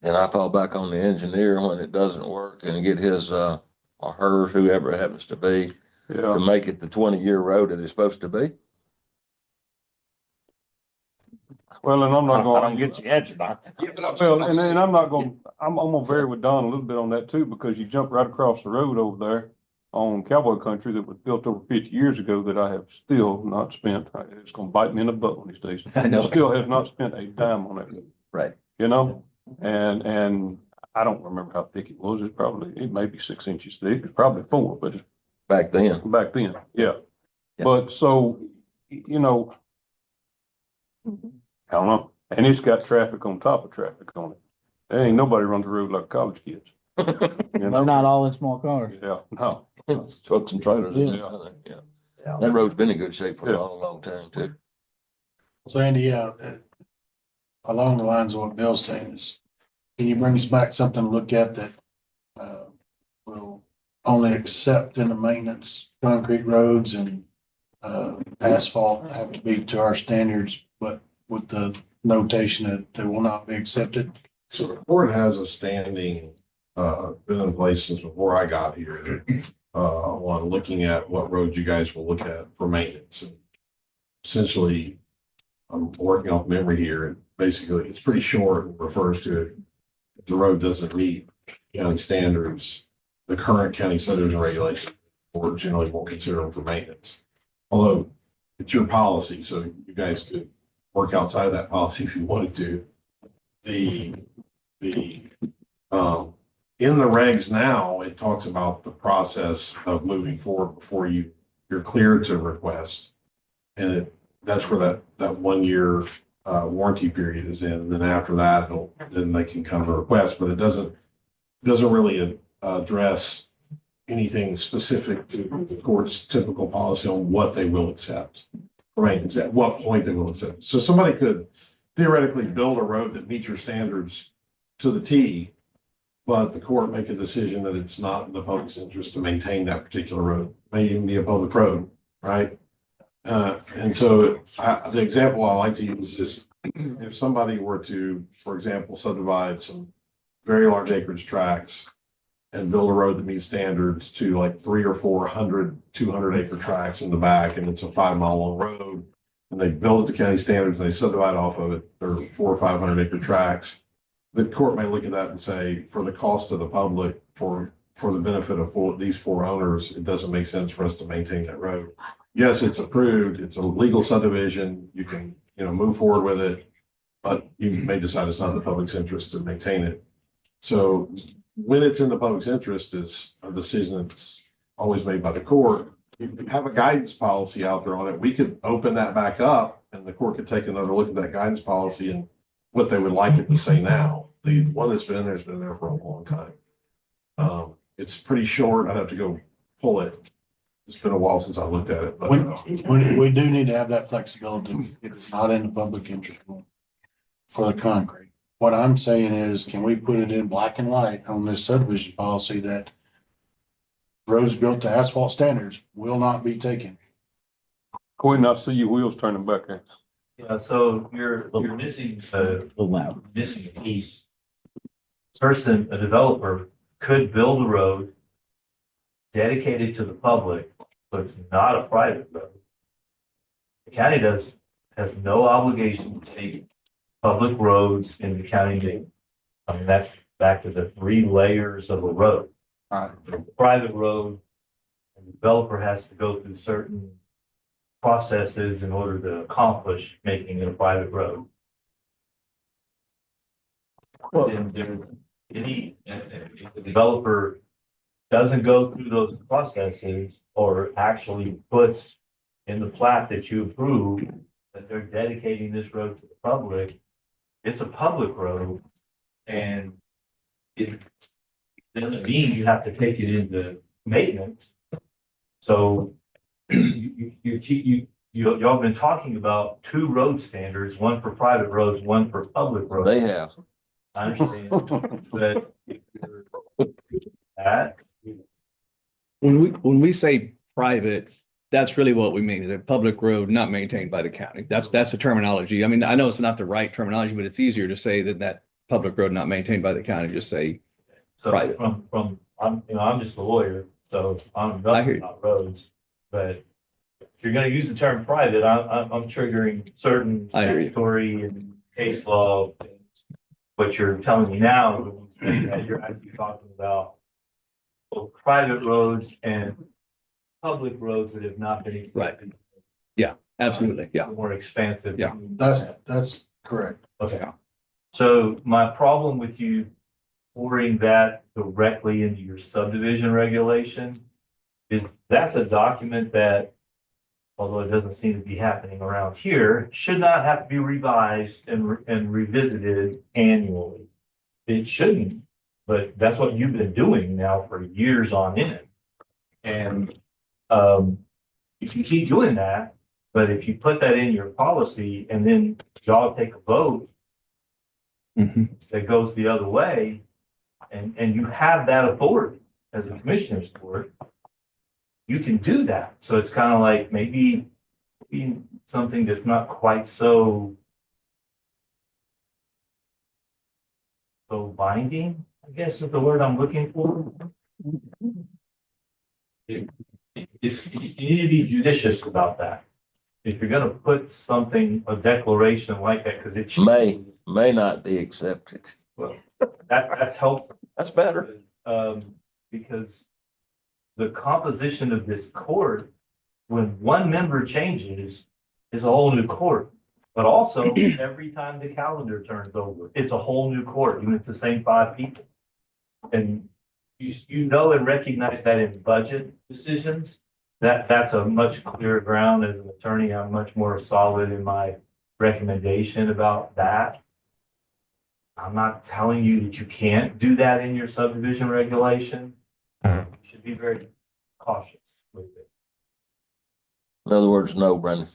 And I fall back on the engineer when it doesn't work and get his, or her, whoever it happens to be, Yeah. to make it the 20-year road that it's supposed to be. Well, and I'm not I going. don't get the answer, Doc. Well, and I'm not going, I'm gonna vary with Don a little bit on that too, because you jump right across the road over there on cowboy country that was built over 50 years ago that I have still not spent. It's gonna bite me in the butt one of these days. I know. Still have not spent a dime on it. Right. You know, and I don't remember how thick it was. It may be 6 inches thick. It's probably 4, but it's Back then. back then, yeah. Yeah. But so, you know, I don't know. And it's got traffic on top of traffic on it. There ain't nobody runs the road like college kids. You They're know? not all in small cars. Yeah, no. Trucks and trailers. Yeah. Yeah. That road's been in good shape for Yeah. a long, long time too. So Andy, yeah, along the lines of what Bill's saying is, can you bring us back something to look at that will only accept in the maintenance, concrete roads and asphalt have to be to our standards, but with the notation that they will not be accepted? So the court has a standing, been in place since before I got here, on looking at what roads you guys will look at for maintenance. And essentially, I'm working off memory here, and basically it's pretty short and refers to if the road doesn't meet county standards, the current county subdivision regulation, or generally won't consider them for maintenance. Although it's your policy, so you guys could work outside of that policy if you wanted to. In the regs now, it talks about the process of moving forward before you're cleared to request. And that's where that 1 year warranty period is in. And then after that, then they can come to request, but it doesn't really address anything specific to the court's typical policy on what they will accept for maintenance, at what point they will accept. So somebody could theoretically build a road that meets your standards to the T, but the court make a decision that it's not in the public's interest to maintain that particular road. May even be a public road, right? And so the example I like to use is if somebody were to, for example, subdivide some very large acreage tracts and build a road that meets standards to like 300 or 400, 200 acre tracts in the back, and it's a 5 mile long road, and they build it to county standards, and they subdivide off of it, they're 400 or 500 acre tracts. The court may look at that and say, for the cost of the public, for the benefit of these 4 owners, it doesn't make sense for us to maintain that road. Yes, it's approved, it's a legal subdivision, you can, move forward with it, but you may decide it's not in the public's interest to maintain it. So when it's in the public's interest is a decision that's always made by the court. You have a guidance policy out there on it. We could open that back up and the court could take another look at that guidance policy and what they would like it to say now. The one that's been in there has been there for a long time. It's pretty short. I'd have to go pull it. It's been a while since I looked at it, but We do need to have that flexibility if it's not in the public interest for the concrete. What I'm saying is, can we put it in black and white on this subdivision policy that roads built to asphalt standards will not be taken? Quentin, I see your wheels turning back there. Yeah, so you're missing missing a piece. A developer could build a road dedicated to the public, but it's not a private road. The county has no obligation to take public roads in the county name. I mean, that's back to the 3 layers of a road. For a private road, the developer has to go through certain processes in order to accomplish making it a private road. Then there's if the developer doesn't go through those processes or actually puts in the plat that you approve that they're dedicating this road to the public, it's a public road and it doesn't mean you have to take it into maintenance. So y'all been talking about two road standards, one for private roads, one for public roads. They have. I understand, but if you're that, When we say private, that's really what we mean, is a public road not maintained by the county. That's the terminology. I mean, I know it's not the right terminology, but it's easier to say than that public road not maintained by the county, just say so private. I'm just a lawyer, so I'm I hear nothing you. about roads, but if you're gonna use the term private, I'm triggering certain I hear you. statutory and case law. What you're telling me now, when you say that you're actually talking about both private roads and public roads that have not been accepted. Absolutely, yeah. More expansive. Yeah. That's correct. Okay. So my problem with you pouring that directly into your subdivision regulation is that's a document that, although it doesn't seem to be happening around here, should not have to be revised and revisited annually. It shouldn't, but that's what you've been doing now for years on end. And if you keep doing that, but if you put that in your policy and then y'all take a vote that goes the other way, and you have that authority as a commissioner's court, you can do that. So it's kind of like maybe something that's not quite so binding, I guess is the word I'm looking for. You need to be judicious about that. If you're gonna put something, a declaration like that, because it May not be accepted. well, that's helpful. That's better. Because the composition of this court, when one member changes, is a whole new court. But also, every time the calendar turns over, it's a whole new court, even if it's the same 5 people. And you know and recognize that in budget decisions, that's a much clearer ground. As an attorney, I'm much more solid in my recommendation about that. I'm not telling you that you can't do that in your subdivision regulation. You should be very cautious with it. In other words, no, Brendan.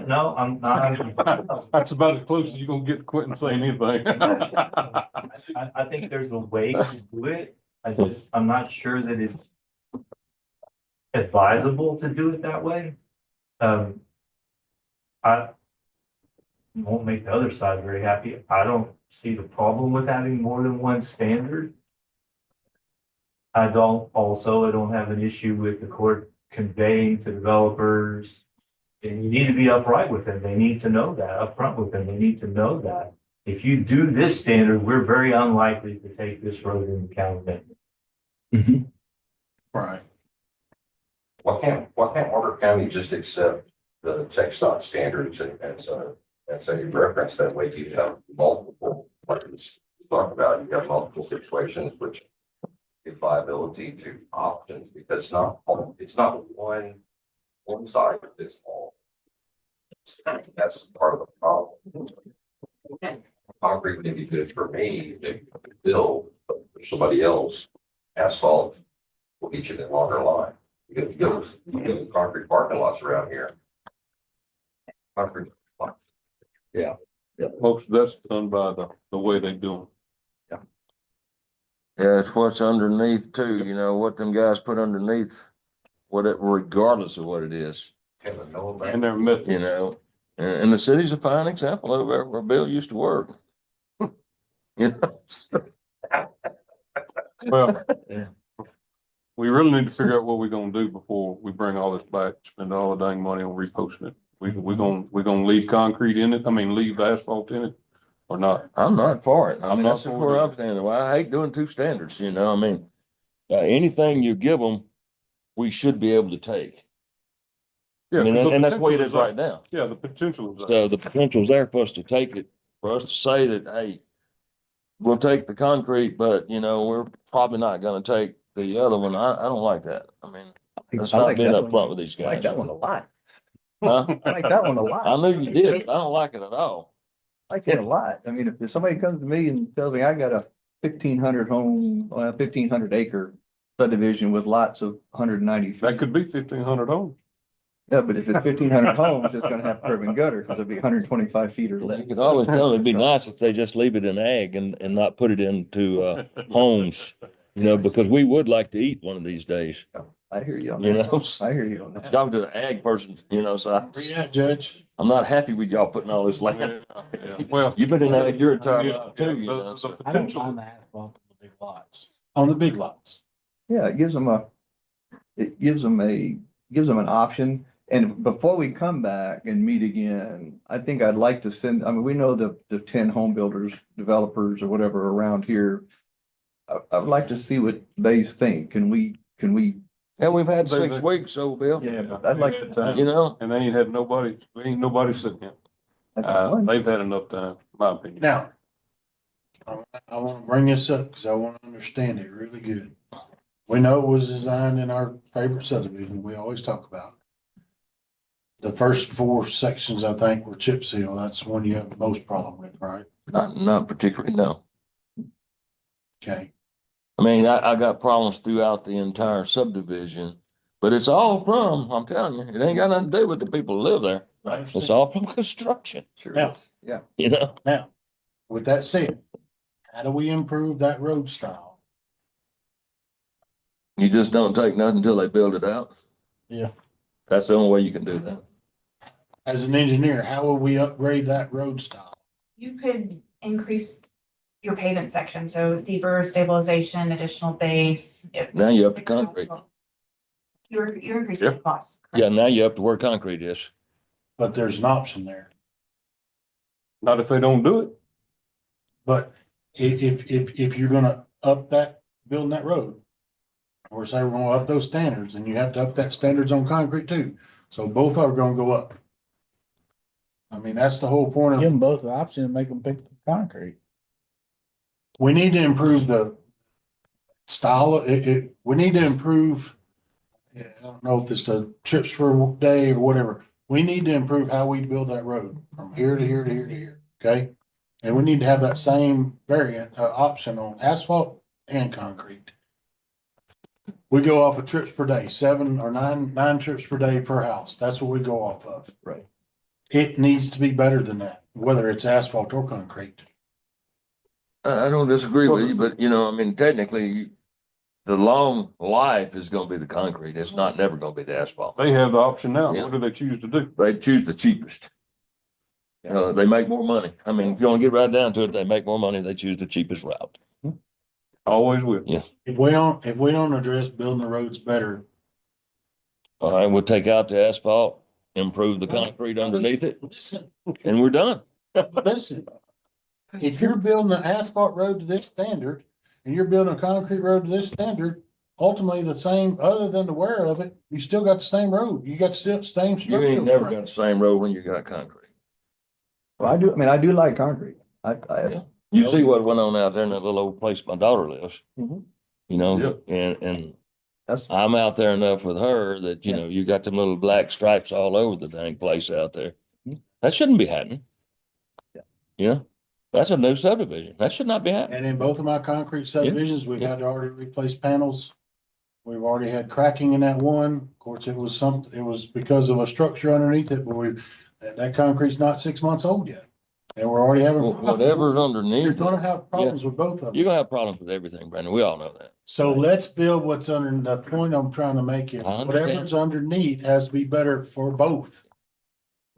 No, I'm not. That's about as close as you're gonna get to quitting saying anything. I think there's a way to do it. I'm not sure that it's advisable to do it that way. I won't make the other side very happy. I don't see the problem with having more than one standard. I don't have an issue with the court conveying to developers, and you need to be upright with them. They need to know that, upfront with them. They need to know that. If you do this standard, we're very unlikely to take this road into county maintenance. Right. Why can't Walker County just accept the text dot standards and so you reference that way you have multiple, like you talk about, you have multiple situations which give liability to options because it's not one side of this all. That's part of the problem. Concrete may be good for me to build, but for somebody else, asphalt will get you the longer line. You get concrete parking lots around here. Concrete lots. Most of that's done by the way they do them. Yeah, it's what's underneath too, what them guys put underneath, regardless of what it is, And their method. and the city's a fine example over there where Bill used to work. Well, Yeah. we really need to figure out what we're gonna do before we bring all this back, spend all the dang money on reposting it. We're gonna leave concrete in it, leave asphalt in it, or not? I'm not for it. I'm not That's for where it I'm standing. Well, I hate doing two standards, anything you give them, we should be able to take. Yeah, 'cause the And that's the way it potential is there. right now. Yeah, the potential is there. So the potential's there for us to take it, for us to say that, hey, we'll take the concrete, but we're probably not gonna take the other one. I don't like that. That's I not like being that upfront with these I like guys. that one a lot. Huh? I like that one a lot. I knew you did. I don't like it at all. I like it a lot. I mean, if somebody comes to me and tells me I got a 1,500 home, 1,500 acre subdivision with lots of 190 That feet. could be 1,500 homes. Yeah, but if it's 1,500 homes, it's gonna have curb and gutter because it'll be 125 feet or less. You could always tell it'd be nice if they just leave it in ag and not put it into, homes, because we would like to eat one of these days, I hear you on you that. know? I hear you on that. Talking to the ag person, so Where you at, Judge? I'm not happy with y'all putting all this land. Yeah, well. You've been in ag your entire Yeah, life too, the so. I don't potential- mind the asphalt on the big lots. On the big lots. Yeah, it gives them an option. And before we come back and meet again, I think I'd like to send, I mean, we know the 10 home builders, developers or whatever around here. I would like to see what they think. Can we, And we've had 6 weeks, so Bill, yeah, but I'd like to. And they ain't had nobody, ain't nobody sitting here. They've had enough time, in my opinion. Now, I want to bring this up because I want to understand it really good. We know it was designed in our favorite subdivision we always talk about. The first 4 sections, I think, were chip seal. That's the one you have the most problem with, right? not particularly, no. Okay. I mean, I got problems throughout the entire subdivision, but it's all from, I'm telling you, it ain't got nothing to do with the people who live there. I It's understand. all from construction, Sure. Yeah. is. Yeah. Now, with that said, how do we improve that road style? You just don't take nothing until they build it out. Yeah. That's the only way you can do that. As an engineer, how will we upgrade that road style? You could increase your pavement section, so deeper stabilization, additional base. Now you have to concrete. You're increasing the cost. Yeah, now you have to where concrete is. But there's an option there. Not if they don't do it. But if you're gonna up that, building that road, or say we're gonna up those standards, and you have to up that standards on concrete too. So both are gonna go up. I mean, that's the whole point Give of, them both the option and make them pick the concrete. we need to improve the style, we need to improve. I don't know if it's the trips per day or whatever. We need to improve how we build that road from here to here to here to here, okay? And we need to have that same variant, option on asphalt and concrete. We go off of trips per day, 7 or 9 trips per day per house. That's what we go off of. Right. It needs to be better than that, whether it's asphalt or concrete. I don't disagree with you, but I mean, technically, the long life is gonna be the concrete. It's not never gonna be the asphalt. They have the option now. Yeah. What do they choose to do? They choose the cheapest. They make more money. I mean, if you wanna get right down to it, they make more money. They choose the cheapest route. Always will. If we don't address building the roads better, All right, we'll take out the asphalt, improve the concrete underneath it, listen, and we're done. listen. If you're building an asphalt road to this standard and you're building a concrete road to this standard, ultimately the same, other than the wear of it, you still got the same road. You got still same You structural ain't never got strength. the same road when you got concrete. Well, I do like concrete. Yeah. You see what went on out there in that little old place my daughter lives. Mhm. And That's, I'm out there enough with her that, you got them little black stripes all over the dang place out there. Mhm. That shouldn't be happening. Yeah. That's a new subdivision. That should not be happening. And in both of my concrete subdivisions, we've had to already replace panels. We've already had cracking in that one. Of course, it was because of a structure underneath it, but that concrete's not 6 months old yet. And we're already having. Whatever's You're underneath, gonna have problems with both of them. you're gonna have problems with everything, Brandon. We all know that. So let's build what's under, the point I'm trying to make is I understand. whatever's underneath has to be better for both.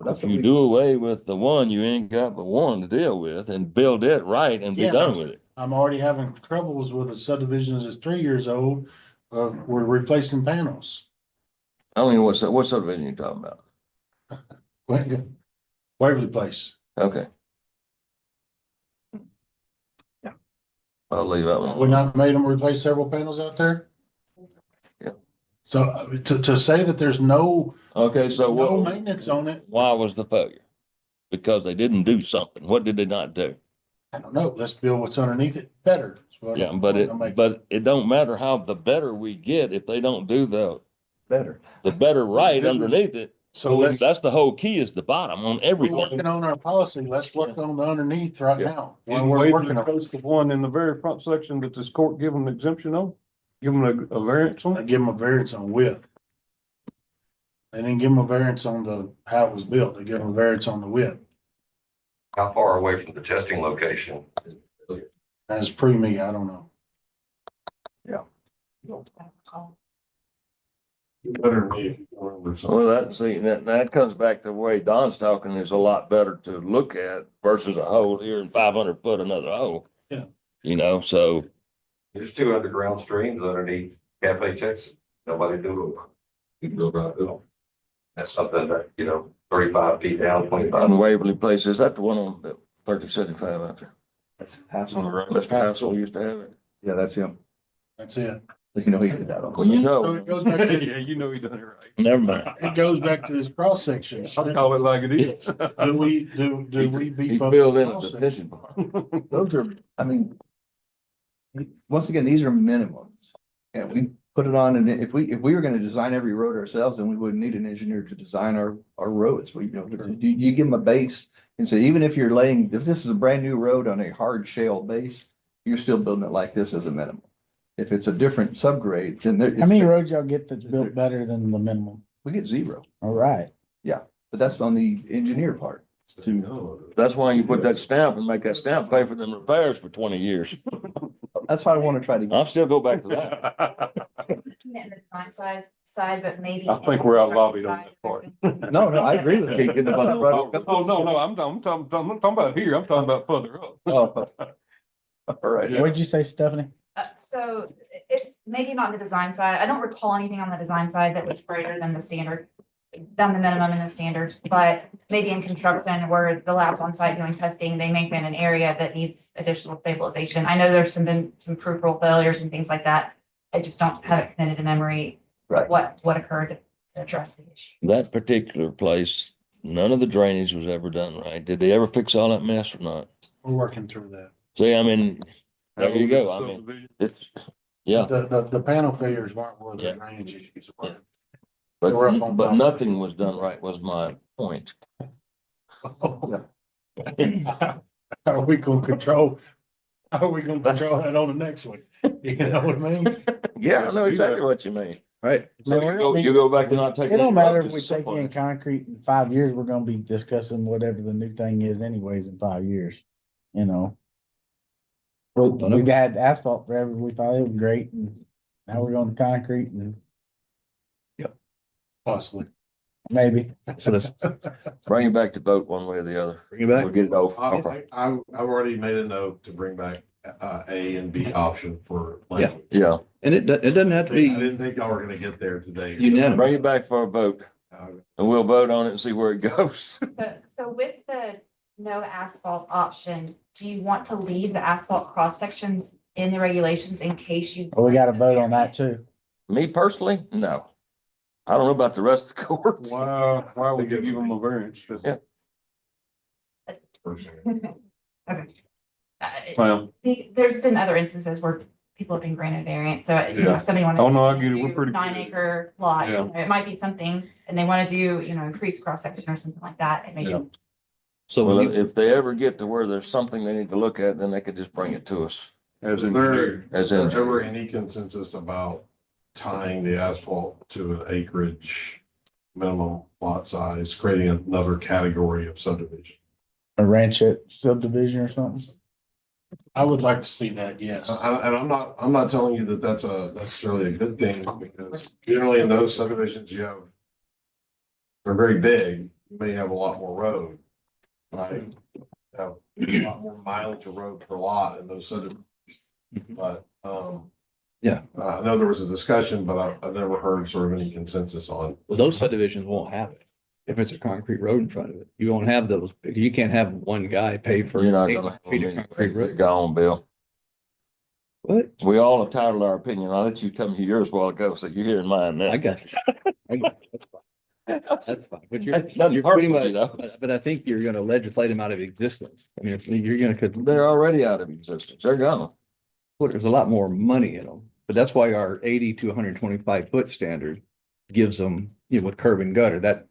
If you do away with the one, you ain't got but one to deal with and build it right and be Yeah. done with it. I'm already having troubles with the subdivisions that's 3 years old. We're replacing panels. I don't even know what subdivision you talking about. Waverly Place. Okay. Yeah. I'll leave that one. We not made them replace several panels out there? Yeah. So to say that there's no Okay, so no maintenance on it, why was the failure? Because they didn't do something. What did they not do? I don't know. Let's build what's underneath it better. That's what Yeah, I'm but making. it don't matter how the better we get if they don't do the better. better right underneath it. So let's, That's the whole key is the bottom on we're everything. working on our policy. Let's work on the underneath right Yeah. now. While And we're Waverly working on, Coast, the one in the very front section that this court give them exemption on, give them a variance I on. give them a variance on width. They didn't give them a variance on the, how it was built. They give them a variance on the width. How far away from the testing location? That's pre-me, I don't know. Better than me if you remember something. Well, that comes back to the way Don's talking is a lot better to look at versus a hole here and 500 foot another hole. Yeah. You know, so There's 2 underground streams underneath Cafe Texas. Nobody knew them. You can go right through them. That's something that, 35 feet down, 25. on Waverly Place, is that the one on the 3075 out there? That's On the road. Mr. Hassel used to have it. Yeah, that's him. That's it. You know, he did that on. Well, you So know, it goes back to, Yeah, you know he done it right. never mind. it goes back to this cross section. I call it like it is. Do we He beef up? filled the in a cross section? detention pond. Those are, I mean, once again, these are minimums. And we put it on, and if we were gonna design every road ourselves, then we wouldn't need an engineer to design our roads. You give them a base and say, even if you're laying, if this is a brand new road on a hard shale base, you're still building it like this as a minimum. If it's a different subgrade, then there. How many roads y'all get that's built better than the minimum? We get 0, All right. but that's on the engineer part. That's why you put that stamp and make that stamp pay for them repairs for 20 years. That's why I wanna try to. I'll still go back to that. Looking at the design side, but maybe. I think we're out lobbied on that part. No, I agree with you. Oh, no, I'm talking about here. I'm talking about further up. Oh, all right. Yeah. What'd you say, Stephanie? So it's maybe not the design side. I don't recall anything on the design side that was greater than the standard, than the minimum in the standards, but maybe in construction where the lab's on site doing testing, they may find an area that needs additional stabilization. I know there's been some peripheral failures and things like that. I just don't have it committed to memory, Right. what occurred to address the issue. That particular place, none of the drainage was ever done right. Did they ever fix all that mess or not? We're working through that. See, I mean, there you go. I mean, it's, yeah, The panel failures weren't where the Yeah. drainage issues were. We're up on but top. nothing was done right was my point. How are we gonna control? How are we gonna control that on the next one? You know what I mean? Yeah, I know exactly what you mean. Right. So you go back to not taking. It don't any matter roads, if we it's take simple. in concrete in 5 years, we're gonna be discussing whatever the new thing is anyways in 5 years, you know? Well, we've had asphalt forever, we thought it was great, and now we're going to concrete and Possibly. maybe. So let's Bring it back to vote one way or the other. bring it back. We'll get it off. I've already made a note to bring back A and B option for. Yeah. Yeah, And it doesn't have to I be didn't think y'all were gonna get there today. unanimous. bring it back for a vote and we'll vote on it and see where it goes. So with the no asphalt option, do you want to leave the asphalt cross sections in the regulations in case you? Well, we gotta vote on that too. Me personally, no. I don't know about the rest of the courts. Why would you give them a variance? Yeah. Okay. Well, There's been other instances where people have been granted variance, so Yeah. somebody wanted. Oh, no, I get it. We're to pretty do good. 9 acre lot, Yeah. it might be something, and they want to do, increased cross section or something like that, and Yeah. maybe. So Well, when you, if they ever get to where there's something they need to look at, then they could just bring it to us. as Is there, engineered. As is there ever engineered. any consensus about tying the asphalt to an acreage minimum lot size, creating another category of subdivision? A ranchette subdivision or something. I would like to see that, yes. And I'm not telling you that that's necessarily a good thing, because generally in those subdivisions they're very big, you may have a lot more road. Right? Have a lot more mileage of road per lot in those subdivisions. But, Yeah. I know there was a discussion, but I've never heard sort of any consensus on. well, those subdivisions won't have it. If it's a concrete road in front of it, you won't have those. You can't have one guy pay for You're not 8 gonna. feet of concrete road. Go on, Bill. What? We all entitled our opinion. I'll let you tell me yours a while ago, so you're hearing mine now. I got it. I got it. That's fine. But you're Nothing pretty personal, much, you know. but I think you're gonna legislate them out of existence. I mean, you're gonna, cause They're already out of existence. They're gone. there's a lot more money in them. But that's why our 80 to 125 foot standard gives them, with curb and gutter, that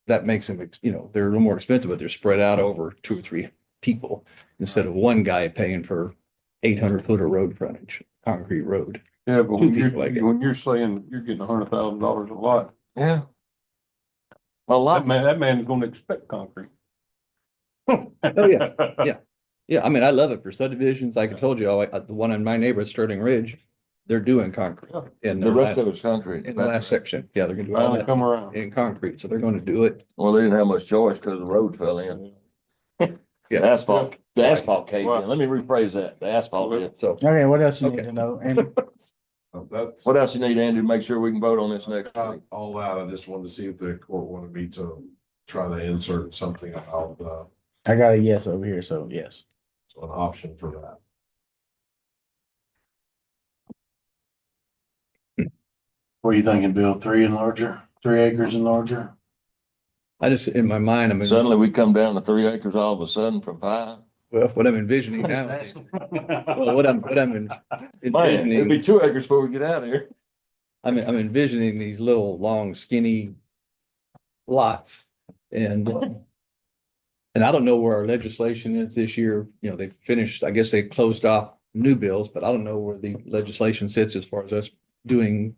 that makes them, you know, they're a little more expensive, but they're spread out over 2 or 3 people instead of one guy paying for 800 foot of road frontage, concrete road. Yeah, but when Two people, I guess. when you're saying you're getting $100,000 a lot, Yeah. A lot. that man is gonna expect concrete. Oh, yeah. Yeah, I mean, I love it for subdivisions. Like I told you, the one in my neighborhood, Sterling Ridge, they're doing concrete. In The rest of it's concrete. in the last section. Yeah, they're gonna do all Finally that come around. in concrete. So they're gonna do it. Well, they didn't have much choice because the road fell in. Yeah. The asphalt caved in. Let me rephrase that. The asphalt did. So, Okay, what else you need Okay. to know? And That's What else you need, Andy, to make sure we can vote on this next week? all that. I just wanted to see if the court wanted me to try to insert something about I got a yes over here, so yes. an option for that. What are you thinking, Bill? 3 and larger, 3 acres and larger? I just, in my mind, I mean, Suddenly we come down to 3 acres all of a sudden from 5. well, what I'm envisioning now. Well, what I'm Man, it'd envisioning. be 2 acres before we get out of here. I'm envisioning these little, long, skinny lots. And I don't know where our legislation is this year. You know, they finished, I guess they closed off new bills, but I don't know where the legislation sits as far as us being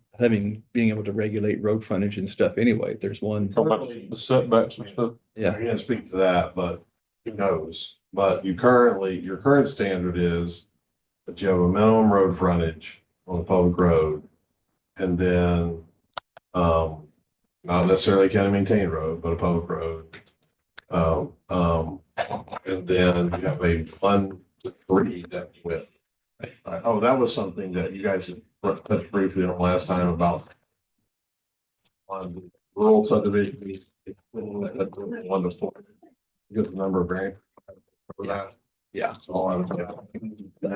able to regulate road frontage and stuff anyway. There's one. Talk about the setbacks and stuff. Yeah. I can't speak to that, but who knows? But your current standard is that you have a minimum road frontage on a public road. And then, not necessarily county maintained road, but a public road. And then you have a 1 to 3 depth width. Oh, that was something that you guys touched briefly on last time about on rural subdivision. 1 to 4. Good number of variants. Yeah. So I was,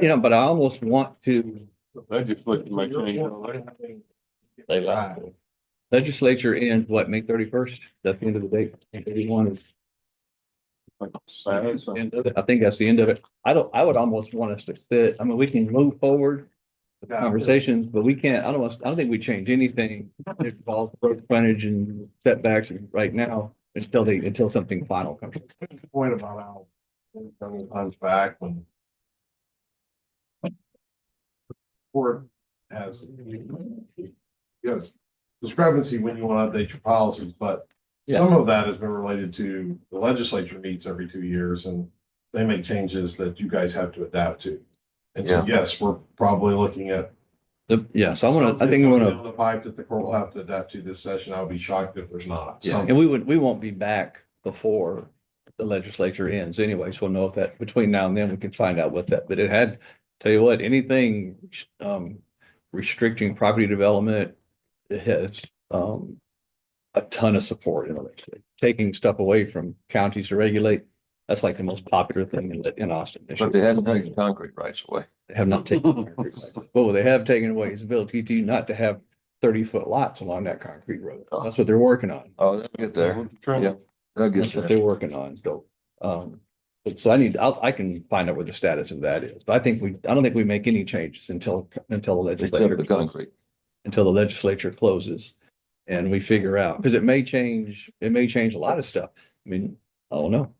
You know, but I almost want to Legislature may change. They lie. legislature ends what, May 31st? That's the end of the date. May 31 is Sad, so. the end of it. I think that's the end of it. I would almost want us to sit, I mean, we can move forward with conversations, but we can't, I don't think we change anything that involves road frontage and setbacks right now until something final comes. point about how times back when court has yes, discrepancy when you want to update your policies, but some of that has been related to the legislature meets every 2 years and they make changes that you guys have to adapt to. And so, yes, we're probably looking at So I think we something want coming down to, the pipe that the court will have to adapt to this session. I would be shocked if there's not. yeah, and we won't be back before the legislature ends anyway, so we'll know if that, between now and then, we can find out what that, but it had, tell you what, anything restricting property development, it has a ton of support in the legislature. Taking stuff away from counties to regulate, that's like the most popular thing in Austin this year. But they haven't taken concrete rights away. They have not taken. Well, they have taken away his ability to not to have 30-foot lots along that concrete road. That's what they're working on. Oh, they'll get there. Yeah, they'll get That's what there. they're working on. So, so I can find out what the status of that is. But I don't think we make any changes until the Except legislature, the concrete. until the legislature closes and we figure out, because it may change a lot of stuff. I mean, I don't know.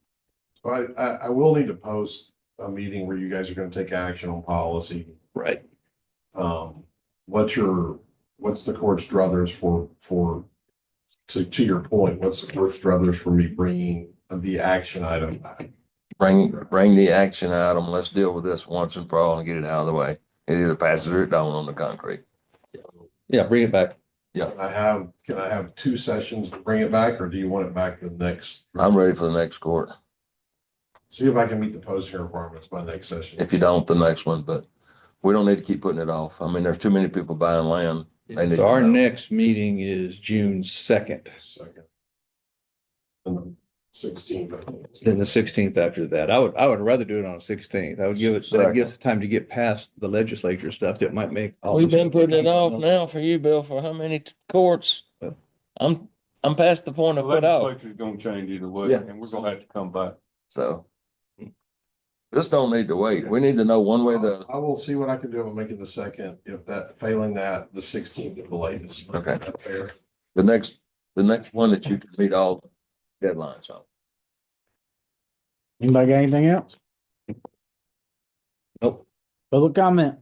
I will need to post a meeting where you guys are going to take action on policy. Right. What's the court's druthers to your point, what's the court's druthers for me bringing the action item back? Bring the action item. Let's deal with this once and for all and get it out of the way. It either passes or it don't on the concrete. Yeah, bring it back. Yeah. Can I have 2 sessions to bring it back, or do you want it back the next? I'm ready for the next court. See if I can meet the posting requirements by next session. If you don't, the next one, but we don't need to keep putting it off. I mean, there's too many people buying land. They need So our to know. next meeting is June 2nd. Second. And the 16th, I think. Then the 16th after that. I would rather do it on the 16th. That would give us time to get past the legislature stuff that might make. all We've this- been putting it off now for you, Bill, for how many courts? I'm past the point The of put off, legislature's gonna change either way, Yeah. and we're gonna have to come back. so. This don't need to wait. We need to know one way or the other. I will see what I can do. I'll make it the second. If that, failing that, the 16th at the latest. Okay. Is that fair? The next one that you can meet all deadlines on. Anybody got anything else? Nope. Public comment?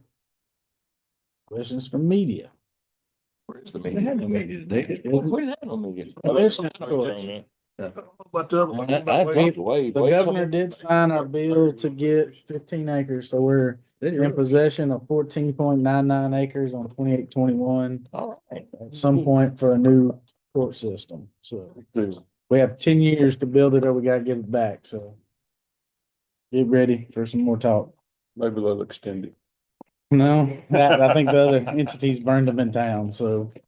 Questions from media? Where's the They meeting? had no meeting today. We didn't have no meeting. Commissioners court. I dropped away. The governor did sign our bill to get 15 acres, so we're in possession of 14.99 acres on 2821 All right. at some point for a new court system. So we have 10 years to build it or we gotta give it back, so get ready for some more talk. Maybe they'll extend it. No, I think the other entities burned them in town, so